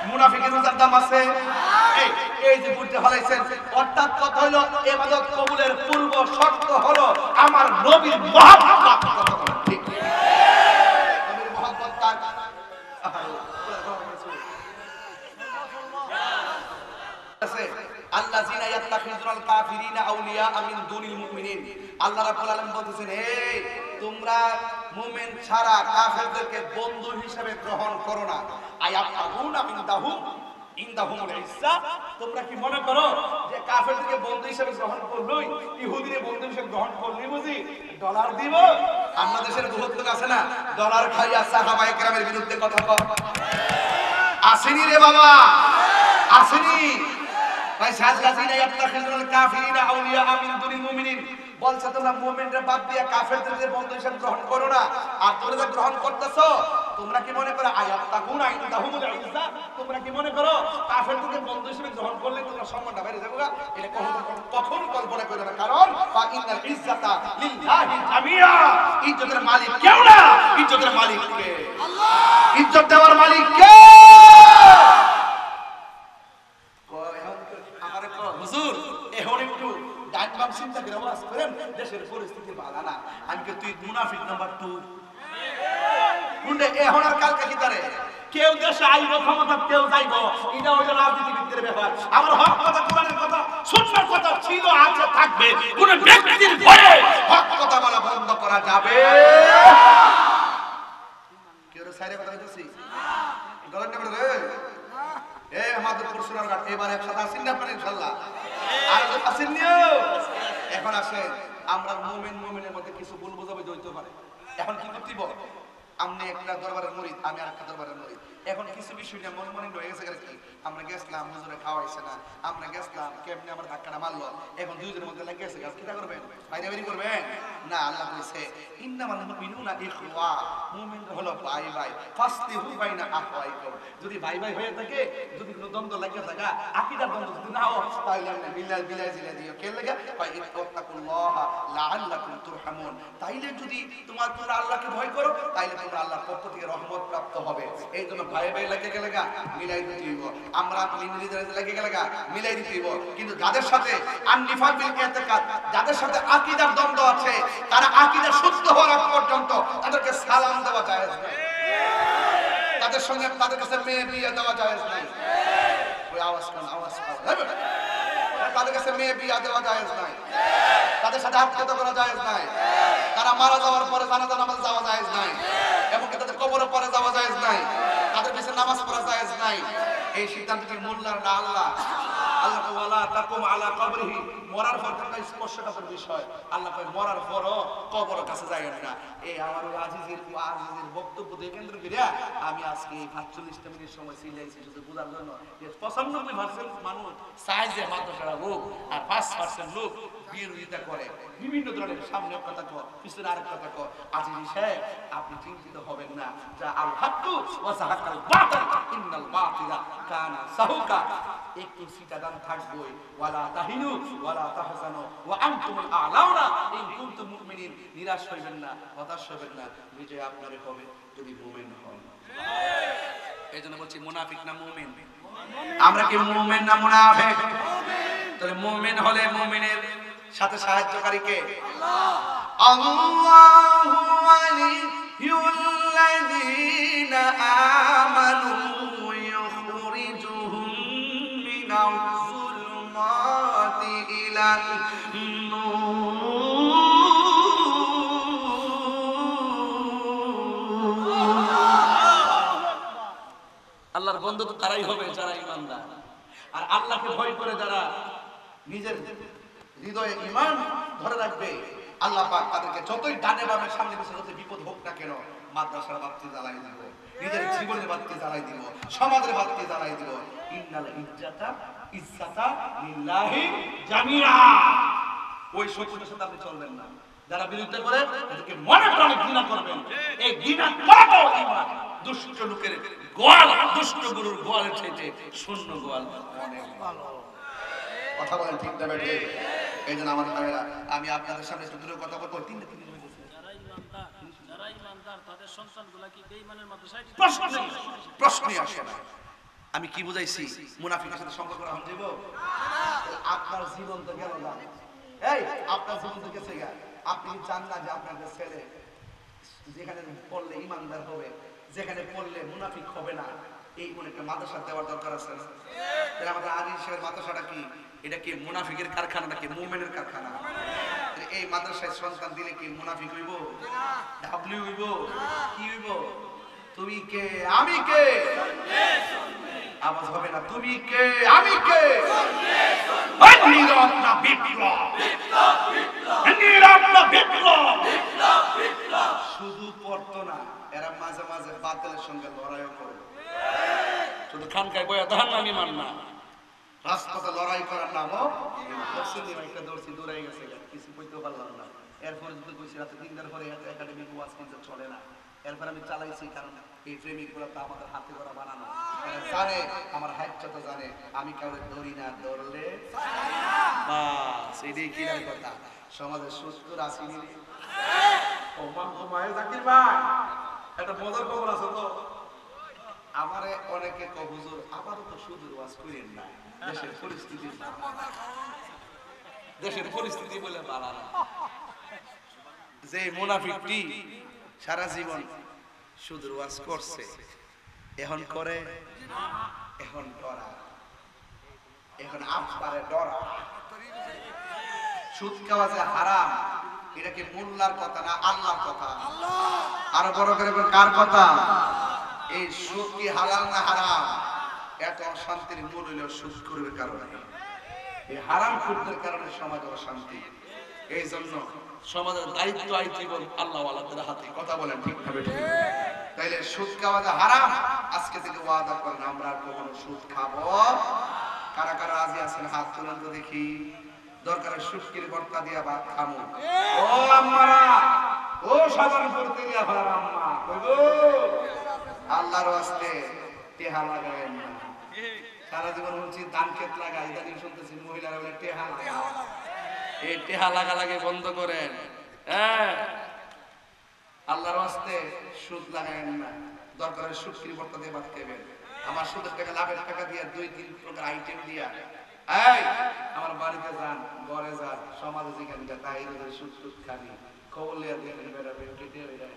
মুনাফিকের রোজার দাম আছে। এই যে বুঝতে হলাইছেন, অর্থাৎ কথা হলো ইবাদত কবুলের পূর্ব শর্ত হলো আমার নবীর মহব্বত। ঠিক নবীর মহব্বত কার? আল্লাযিনা ইয়াত্তাখিযুনাল কাফিরিনা আউলিয়া মিন দুনিল মুমিনিন। আল্লাহ রাব্বুল আলামিন বলতেছেন, এই তোমরা মুমিন ছাড়া কাফেরদেরকে বন্ধু হিসেবে গ্রহণ করো না। আয়াতাগুনা ইনদাহুমুল ইজ্জা। তোমরা কি মনে করো যে কাফেরদেরকে বন্ধু হিসেবে গ্রহণ করলই, ইহুদিরে বন্ধু হিসেবে গ্রহণ করলই বুঝি ডলার দিব? আমাদের দেশের বহুত লোক আছে না, ডলার খাইয়া সাহাবায়ে কেরামের বিরুদ্ধে কথা কয়। আসেনি রে বাবা, আসেনি ভাই। সাজগাজিনা ইয়াত্তাখিযুনাল কাফিরিনা আউলিয়া মিন দুনিল মুমিনিন বলছে তোমরা মুমিনদের বাদ দিয়া কাফেরদের বন্ধু হিসেবে গ্রহণ করো না। আর তোমরা যে গ্রহণ করতেছো, তোমরা কি মনে করো আয়াত্তাগুনা ইনদাহুমুল ইজ্জা? তোমরা কি মনে করো কাফেরদেরকে বন্ধু হিসেবে গ্রহণ করলে তোমরা সম্মানটা বেড়ে যাবে? এটা কখনো কল্পনা করবে না। কারণ ফা ইন্নাল ইজ্জাতা লিল্লাহি জামিয়া। ইজ্জতের মালিক কেউ না, ইজ্জতের মালিক কে? আল্লাহ। ইজ্জত দেওয়ার মালিক কে? হুজুর এখন একটু ডান বাম চিন্তা করে ওয়াজ করেন, দেশের পরিস্থিতি ভালো না। আমি কি তুই মুনাফিক নাম্বার 2 কোনটা? এখন আর কালকে কি করে কেউ দেশে আইব, ক্ষমতা কেউ যাইব, এটা হইলো রাজনীতিবিদদের ব্যাপার। আমার হক কথা, কোরআনের কথা, সুন্নাহর কথা ছিল, আছে, থাকবে। কোন ব্যক্তির ভয়ে হক কথা বলা বন্ধ করা যাবে কেউ সাইরে কথা কইতেছি গলত নেবে রে। এই আমাদের পরশুরার ঘাট এবার একসাথে আসেন না আপনারা ইনশাআল্লাহ? আর আসেন নিও। এখন আসেন, আমরা মুমিনের মধ্যে কিছু ভুল বোঝাবুঝি হইতে পারে। এখন কি করতে হবে? আপনি একটা দরবারের মুরিদ, আমি আরেকটা দরবারের মুরিদ। এখন কিছু বিষয় নিয়ে মন হয়ে গেছে কি, আমরা গেছিলাম হুজুরে খাওয়াইছে না, আমরা গেছিলাম কেমনে আমার ধাক্কাটা মারলো, এখন দুইজনের মধ্যে লেগে গেছে। কিটা করবেন? বাইরে বেরি করবেন না। আল্লাহ কইছে ইন্নামাল মুমিনুনা ইখওয়া, মুমিনরা হলো ভাই ভাই, ফাসলিহু বাইনা আখওয়াইকুম। যদি ভাই ভাই হয়ে থাকে, যদি কোনো দ্বন্দ্ব লাগে থাকা, আকীদার দ্বন্দ্ব যদি না হয়, তাহলে আমরা বিল্লাহ জিলা দিও কে লাগা ভাই, ইত্তাকুল্লাহ লাআল্লাকুম তুরহামুন। তাইলে যদি তোমরা আল্লাহকে ভয় করো, তাইলে তোমরা আল্লাহর পক্ষ থেকে রহমত প্রাপ্ত হবে। এই জন্য ভাই ভাই লাগে গেলে মিলাই দিতে হইব, আমরা মিলিয়ে লাগে গেলে মিলাই দিতে হইব। কিন্তু যাদের সাথে আননিফাক বিল ইতিকাদ, যাদের সাথে আকীদার দ্বন্দ্ব আছে, তারা আকীদা শুদ্ধ হওয়ার আগ পর্যন্ত তাদেরকে সালাম দেওয়া জায়েজ নাই, তাদের সঙ্গে তাদের কাছে মেয়ে বিয়ে দেওয়া জায়েজ নাই। ওই আওয়াজ তাদের কাছে মেয়ে বিয়ে দেওয়া জায়েজ নাই, তাদের সাথে আত্মীয়তা করা জায়েজ নাই, তারা মারা যাওয়ার পরে জানাজা নামাজ যাওয়া জায়েজ নাই, এবং তাদের কবরের পরে যাওয়া জায়েজ নাই, তাদের পিছনে নামাজ পড়া জায়েজ নাই। এই সিদ্ধান্তটি মোল্লার না আল্লাহ। আল্লাহ কয় ওয়ালা তাকুম আলা কবরিহি, মরার পর একটা স্পর্শকাতর বিষয়। আল্লাহ কয় মরার পরও কবরের কাছে যাবেন না। এই আমার আজিজের বক্তব্য দিয়ে কেন্দ্র করে আমি আজকে ৪৫টা মিনিট সময় সিলাইছি শুধু বোঝার জন্য যে ৯৫% মানুষ চায় যে মাদ্রাসাটা হোক, আর ৫% লোক বিরোধিতা করে, বিভিন্ন ধরনের সামনে কথা কয়, পিছনে আরেক কথা কয়। আজিজ সাহেব, আপনি চিন্তিত হবেন না, যা আল হাক্কু ওয়া যাহাকাল বাতিল ইন্নাল বাতিলা কানা যাহুকা। একটু সিটাদান থাকবই, ওয়ালা তাহিনু ওয়ালা তাহজানু ওয়া আনতুমুল আ'লাউনা ইন কুনতুম মুমিনিন। নিরাশ হইবেন না, হতাশ হইবেন না, বিজয় আপনারই হবে যদি মুমিন হন। এইজন্য বলছি মুনাফিক না মুমিন? আমরা কি মুমিন না মুনাফিক? তাহলে মুমিন হলে মুমিনের সাথে সাহায্যকারী কে? আল্লাহ। আল্লাহু ওয়ালিয়ুল্লাযীনা আমানু ইউখরিজুহুম মিনাজ যুলুমাতি ইলান নূর। আল্লাহর বন্ধু তো তারাই হবে যারা ঈমানদার, আর আল্লাহকে ভয় করে যারা নিজের হৃদয়ে ঈমান ধরে রাখবে, আল্লাহ পাক তাদেরকে যতই ডানে বামে সামনে পিছনে যত বিপদ হোক না কেন, মাদ্রাসার বাতি জ্বালাই দিব, নিজের জীবনের বাতি জ্বালাই দিব, সমাজের বাতি জ্বালাই দিব। ইন্নাল ইজ্জাতা লিল্লাহি জামিআ। ওই শক্তির সাথে আপনি চলবেন না। যারা বিরোধিতা করে তাদেরকে মনে প্রাণে ঘৃণা করবেন। এই ঘৃণা করাটাও ঈমান। দুষ্ট লোকের গোয়াল, দুষ্ট গরুর গোয়ালের চাইতে শূন্য গোয়াল অনেক ভালো। কথা বলেন ঠিক না বেঠে? এই জন্য আমার ভাইয়েরা, আমি আপনাদের সামনে দুটো কথা বলবো। তিনটা যারা ঈমানদার তাদের সন্তানগুলা কি বেঈমানের মাদ্রাসায়? প্রশ্নই আসে না। আমি কি বুঝাইছি? মুনাফিকের সাথে সম্পর্ক রাখুন যাব? আপনার জীবন তো গেল না। এই আপনার জীবন তো গেছে গা। আপনি কি চান না যে আপনার ছেলে যেখানে পড়লে ঈমানদার হবে, যেখানে পড়লে মুনাফিক হবে না, এই কোন একটা মাদ্রাসা দেওয়ার দরকার আছে না? তাহলে আমাদের আদিশের মাদ্রাসাটা কি? এটা কি মুনাফিকের কারখানা নাকি মুমিনের কারখানা? এই মাদ্রাসায় সন্তান দিলে কি মুনাফিক হইব? ডাবলিউ হইব? কি হইব? তুমি কে আমি কে? আওয়াজ হবে না। তুমি কে আমি কে? নীরব না বিপ্লব, নীরব না বিপ্লব। শুধু পড়তো না, এরা মাঝে মাঝে বাতিলের সঙ্গে লড়াইও করে। শুধু খানকায় বয়া ধান আমি মান না, রাজপথে লড়াই করার নামও একটা দর্শি দৌড়াই গেছে, কিছু বলতে পারলাম না। এরপরে যদি কইছি রাতে 3টার পরে একাডেমিক ওয়াজ কিন্তু চলে না। এরপর আমি চালাইছি, কারণ এই প্রেমিক গুলো তো আমাদের হাতে করা বানানো। জানে আমার হাইটটা তো জানে, আমি কাউকে ধরি না, ধরলে বাস এটাই কি কথা। সমাজের সুস্থ আসিনি। ও মায়ের জাকির ভাই, একটা মজার খবর আছে তো। আমারে অনেকে কয় হুজুর আবারও তো সুদূর ওয়াজ করেন না, দেশের পরিস্থিতি বলে বাড়া না। যে মুনাফিকটি সারা জীবন সুদূর ওয়াজ করছে, এখন করে, এখন ডরা, এখন আপনারে ডরা। সুদ খাওয়া যে হারাম, এটা কি মোল্লার কথা না আল্লাহর কথা? আরো বড় করে কার কথা? এই সুদ কি হালাল না হারাম? এত অশান্তির মূল হইল সুদ করবে কারণে। এই হারাম খুঁজদের কারণে সমাজ অশান্তি। এই জন্য সমাজের দায়িত্ব আইজীবন আল্লাহ ওয়ালাদের হাতে। কথা বলেন ঠিক না বেঠিক? তাইলে সুদ খাওয়া যে হারাম, আজকে থেকে ওয়াদা করেন আমরা আর কখনো সুদ খাবো। কারা কারা রাজি আছেন হাত তুলেন তো দেখি। দরকারে শুটকির ভর্তা দিয়া ভাত খামু। ও আম্মারা, ও সাধারণ করতে দিয়া ভাড়া আম্মা কইবো আল্লাহর ওয়াস্তে টেহা লাগায়েন না। সারা জীবন বলছি ধান ক্ষেত লাগাই, ইদানিং শুনতেছি মহিলারা বলে টেহা লাগায়। এই টেহা লাগালাগি বন্ধ করেন। হ্যাঁ, আল্লাহর ওয়াস্তে সুদ লাগায়েন না। দরকারে শুটকির ভর্তা দিয়ে ভাত খাবেন। আমার সুদের টাকা লাভের টাকা দিয়া 2-3 প্রকার আইটেম দিয়া এই আমার বাড়িতে যান, ঘরে যান, সমাজে যেখানে তাই সুদ সুদ খাবি খবর লিয়া দেখেন বেড়াবেন, কেটে বেড়ায়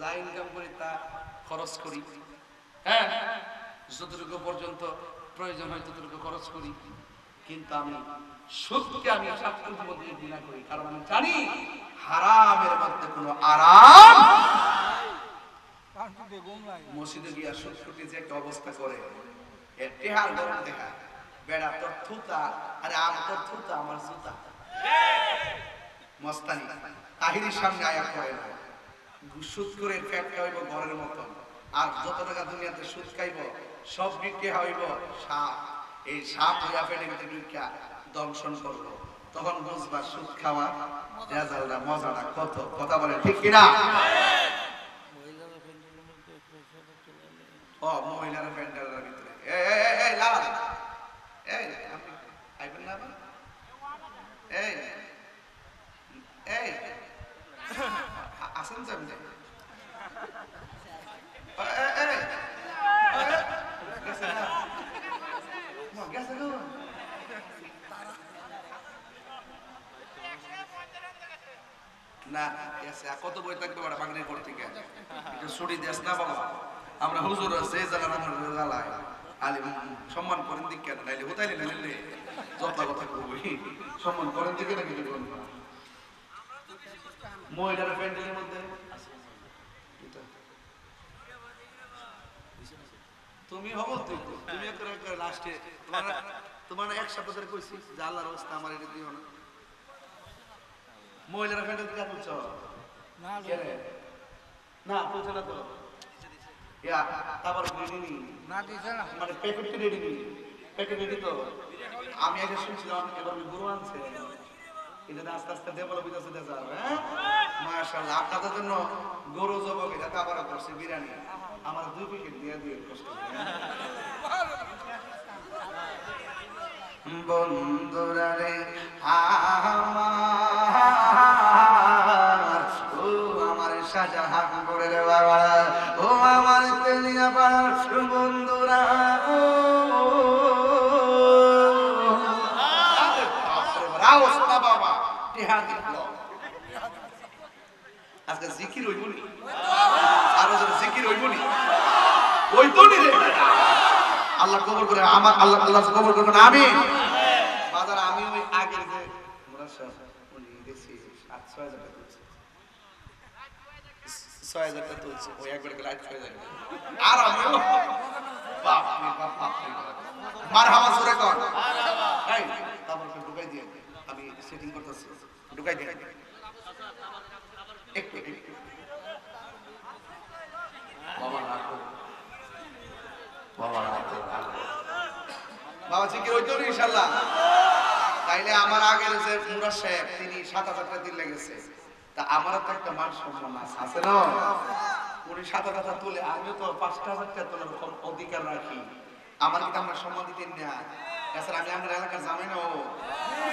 যা ইনকাম করি তা খরচ করি। হ্যাঁ, যতটুকু পর্যন্ত প্রয়োজন হয় ততটুকু খরচ করি, কিন্তু আমি সুদকে আমি সবকিছুর মধ্যে ঘৃণা করি, কারণ আমি জানি হারামের মধ্যে কোনো আরাম। মসজিদে গিয়া সুদ করতে যে একটা অবস্থা করে, এর টেহার গরম দেখা বেড়া তোর থুতা, আরে তোর থুতা আমার জুতা। মস্তানি তাহিরির সামনে আয়া করে না। সুদ করে ফ্যাটটা হইব ঘরের মতন, আর যত টাকা দুনিয়াতে সুদ খাইব সব বিক্রি হইব সাপ। এই সাপ হইয়া ফেটে ফেটে ঢুকিয়া দংশন করবো, তখন বুঝবা সুদ খাওয়া রেজাল্টটা মজাটা কত। কথা বলে ঠিক কিনা? ও মহিলার প্যান্ডেলের ভিতরে এই লাল এই আপনি আইবেন না? এই এই আসেন যাবেন না। কত বই থাকবে ওরা বাঙালির পর থেকে একটু ছুটি দেশ না বাবা। আমরা হুজুর আছে জ্বালায় আলিম সম্মান করেন দিক কেন? নাইলে হোতাইলে নাইলে যত কথা করবি সম্মান করেন দিকে না কিছু করবো না। মহিলার প্যান্ডেলের মধ্যে তুমি হবো, তুমি লাস্টে তোমার এক সপ্তাহ কইছি যে আল্লাহর অবস্থা আমার এটা দিও না। মহিলারা প্যান্ডেল দিকে বলছ না বলছে না তো, মানে প্যাকেটটি রেডি, প্যাকেট রেডি তো। আমি আগে শুনছিলাম এবার গুরু আনছে এটা আস্তে আস্তে ডেভেলপ হইতেছে দেশে, হ্যাঁ মাশাআল্লাহ। আপনাদের জন্য গরু জবাই এটা তো আবার করছে বিরিয়ানি, আমার 2 প্যাকেট দিয়ে দিয়ে কষ্ট করে। বন্ধুরা রে আমার, ও আমার শাহজাহানপুরের বাবা, ও আমার তেলিয়া পাড়ার বন্ধুরা, ও বাবা টিহা দিল আজকে জিকির হইব নি, আরো যারা জিকির হইব নি, ওই তো নি রে আল্লাহ কবুল করে, আমার আল্লাহ আল্লাহ কবুল করবেন, আমিন। বাজার আমি ওই আগে যে মুরাশা উনি দেখছি 7-6 হাজার টাকা তুলছে, 6 হাজার টাকা তুলছে, ওই একবার লাইট হয়ে যায় আর আমিও বাপ রে বাপ, বাপ রে বাপ, মারহাবা জোরে কর, এই তারপর ঢুকাই দিয়ে আমি সেটিং করতেছি, ঢুকাই দিয়ে একটু একটু বাবা রাখো, বাবা রাখো, বাবা জিকির হইতো না ইনশাআল্লাহ। তাইলে আমার আগে যে মুরা শেখ তিনি 7,000 টাকা দিলে গেছে, তা আমারও তো একটা মান সম্মান আছে না, উনি 7,000 টাকা তুলে আমিও তো 5,000 টাকা তোলার অধিকার রাখি, আমার কি আমরা সম্মান দিতেন না? এছাড়া আমি আমার এলাকার জামাই না, ও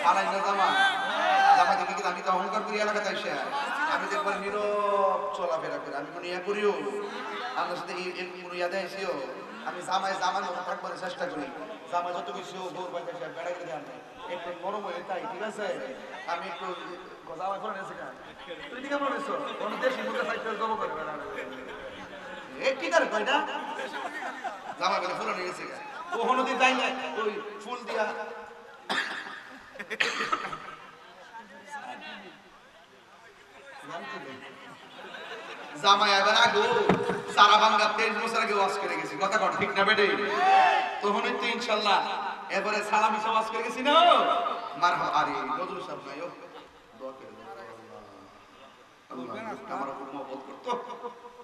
সারাই না জামাই জামাই দেখি কি আমি তো অহংকার করি এলাকাতে এসে, আমি দেখবো নীরব চলাফেরা করে, আমি কোনো ইয়া করিও আমার সাথে কোনো ইয়াদে এসেও আমি জামাই জামার মতো থাকবার চেষ্টা করি, জামাই যত কিছু দৌড় বাইতে এসে বেড়া করে দেন একটু নরম হয়ে তাই ঠিক আছে, আমি একটু জামাই করে নিয়েছি কেন তুই ঠিক আছে বলেছো কোনো দেশি মুখে সাইকেল জব করে বেড়া কি তার কয়টা জামাই বলে ফুল নিয়ে গেছে ওখানে দিয়ে যাই না ওই ফুল দিয়া জামাই এবার আগো সারা বাংলা 23 বছর আগে ওয়াজ করে গেছি, কথা কর ঠিক না বেটে, তখনই তো ইনশাআল্লাহ এবারে সালামি ওয়াজ করে গেছি না মারহাবা। আরে নজরুল সাহেব নাই, দোয়া করে দাও আল্লাহ আমার উপর মহব্বত করতো,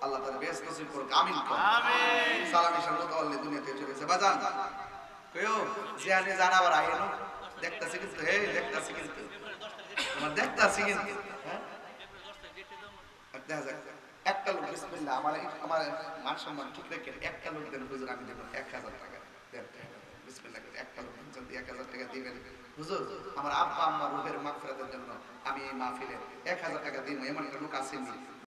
আল্লাহ তার বেশ নসিব করুক, আমিন আমিন। সালামি সামনে আল্লাহ দুনিয়াতে চলে গেছে বাজান কইও যে আমি জানাবার আইনো দেখতাছি কিন্তু, হে দেখতাছি কিন্তু তোমার দেখতাছি কিন্তু, হ্যাঁ দেখা যাক একটা লোক বিসমিল্লাহ আমার আমার মান সম্মান ঠিক রেখে একটা লোক দেন হুজুর, আমি দেব 1000 টাকা দেন বিসমিল্লাহ করে একটা লোক যদি 1000 টাকা দিবেন হুজুর আমার আব্বা আম্মা রুহের মাগফিরাতের জন্য আমি এই মাহফিলে 1000 টাকা দিব, এমন একটা লোক আসেনি